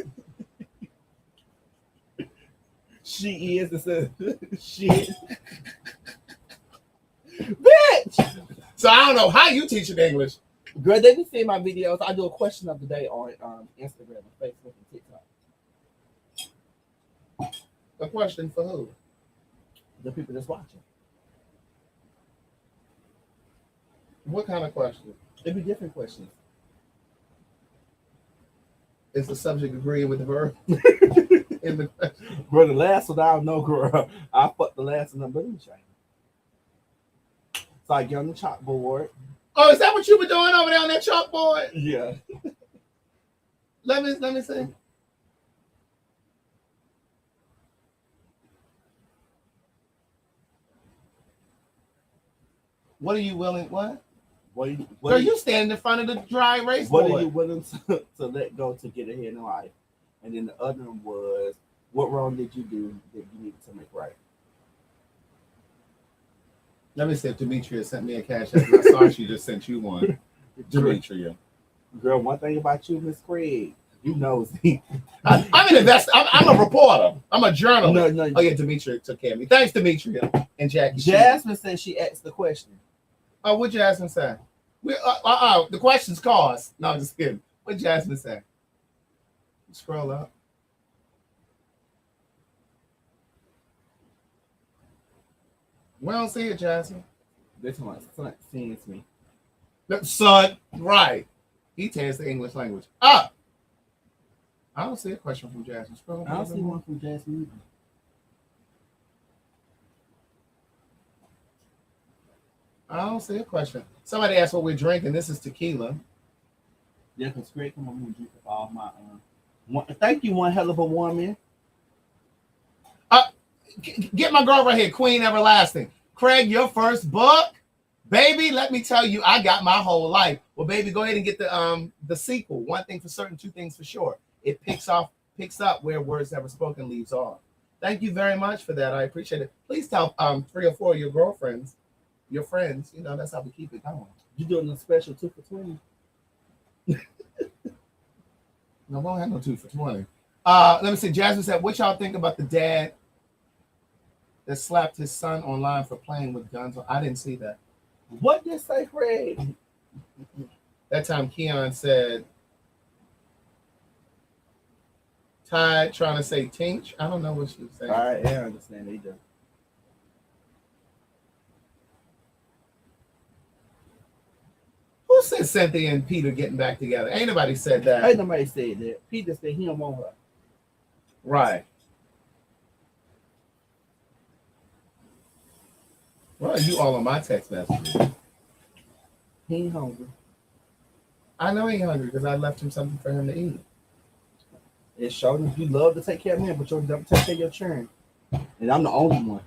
She is instead of shit. Bitch! So I don't know how you teaching English. Girl, they be seeing my videos. I do a question of the day on Instagram and Facebook and TikTok. A question for who? The people that's watching. What kind of question? It'd be different questions. Is the subject agreeing with the verb? In the question? Bro, the last one I don't know, girl. I fucked the last one up, but let me try. So I get on the chalkboard. Oh, is that what you were doing over there on that chalkboard? Yeah. Let me see. What are you willing? What? Girl, you standing in front of the dry erase board. What are you willing to let go to get ahead in life? And then the other one was, what wrong did you do that you needed to make right? Let me see if Demetria sent me a cash app. I saw she just sent you one. Demetria. Girl, one thing about you, Miss Craig, you nosy. I'm an investor. I'm a reporter. I'm a journalist. No. Oh yeah, Demetria took care of me. Thanks, Demetria and Jackie. Jasmine said she asked the question. Oh, what Jasmine say? The question's cost. No, I'm just kidding. What Jasmine say? Scroll up. We don't see it, Jasmine. This one sends me. Son, right. He tears the English language up. I don't see a question from Jasmine. Scroll up. I don't see one from Jasmine either. I don't see a question. Somebody asked what we're drinking. This is tequila. Yeah, because Craig come on and drink all my thank you, one hell of a woman. Get my girl right here, Queen Everlasting. Craig, your first book, baby. Let me tell you, I got my whole life. Well, baby, go ahead and get the sequel. One thing for certain, two things for sure. It picks up where Words Never Spoken leaves off. Thank you very much for that. I appreciate it. Please tell 3 or 4 of your girlfriends, your friends. You know, that's how we keep it going. You doing a special 2 for 20? No, we don't have no 2 for 20. Let me see. Jasmine said, what y'all think about the dad that slapped his son online for playing with guns? I didn't see that. What did say, Craig? That time Keon said, Ty trying to say Tinch. I don't know what she was saying. All right, yeah, I understand either. Who said Cynthia and Peter getting back together? Ain't nobody said that. Ain't nobody said that. Peter said he don't want her. Right. Well, you all on my text messages. He ain't hungry. I know he ain't hungry because I left him something for him to eat. It showed him you love to take care of him, but you don't take care of your children. And I'm the only one.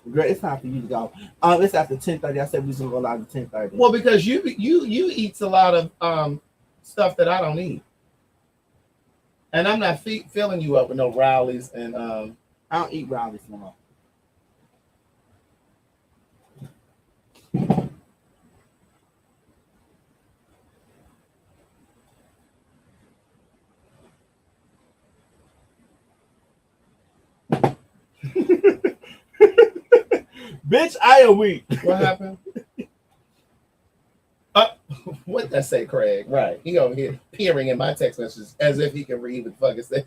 Great, it's time for you to go. It's after 10:30. I said we was gonna go live at 10:30. Well, because you eat a lot of stuff that I don't eat, and I'm not filling you up with no Rowleys and I don't eat Rowleys no more. Bitch, I am weak. What happened? What that say, Craig? Right. He over here peering in my text messages as if he can read what the fuck it says.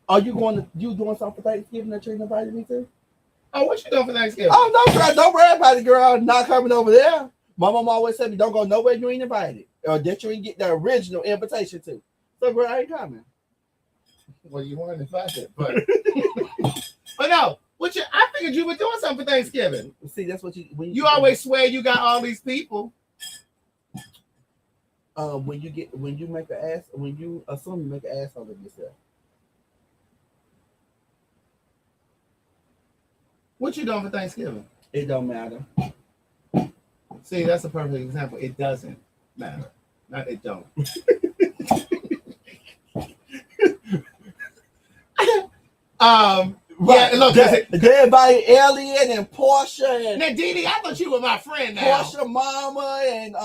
Are you doing something for Thanksgiving that you invited me to? Oh, what you doing for Thanksgiving? Oh no, girl, don't worry about it, girl. Not coming over there. My mom always said me, don't go nowhere you ain't invited. Or that you ain't get the original invitation to. So girl, I ain't coming. Well, you weren't invited, but but no. I figured you were doing something for Thanksgiving. See, that's what you always swear you got all these people. When you make an ass, when you assume you make an asshole of yourself. What you doing for Thanksgiving? It don't matter. See, that's a perfect example. It doesn't matter. Not it don't. Right. Yeah, look, everybody, Alien and Portia and now, Dee, I thought you were my friend now. Portia Mama and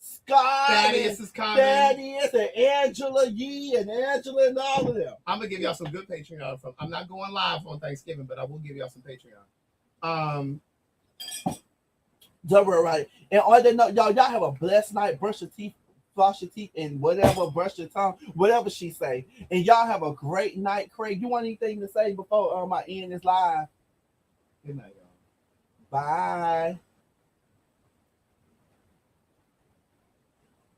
Scott. Thaddeus is coming. Thaddeus and Angela Yee and Angela and all of them. I'm gonna give y'all some good Patreon from. I'm not going live on Thanksgiving, but I will give y'all some Patreon. Don't worry, right? And all they know, y'all have a blessed night. Brush your teeth, floss your teeth, and whatever. Brush your tongue, whatever she say. And y'all have a great night. Craig, you want anything to say before I end this live? Good night, y'all. Bye.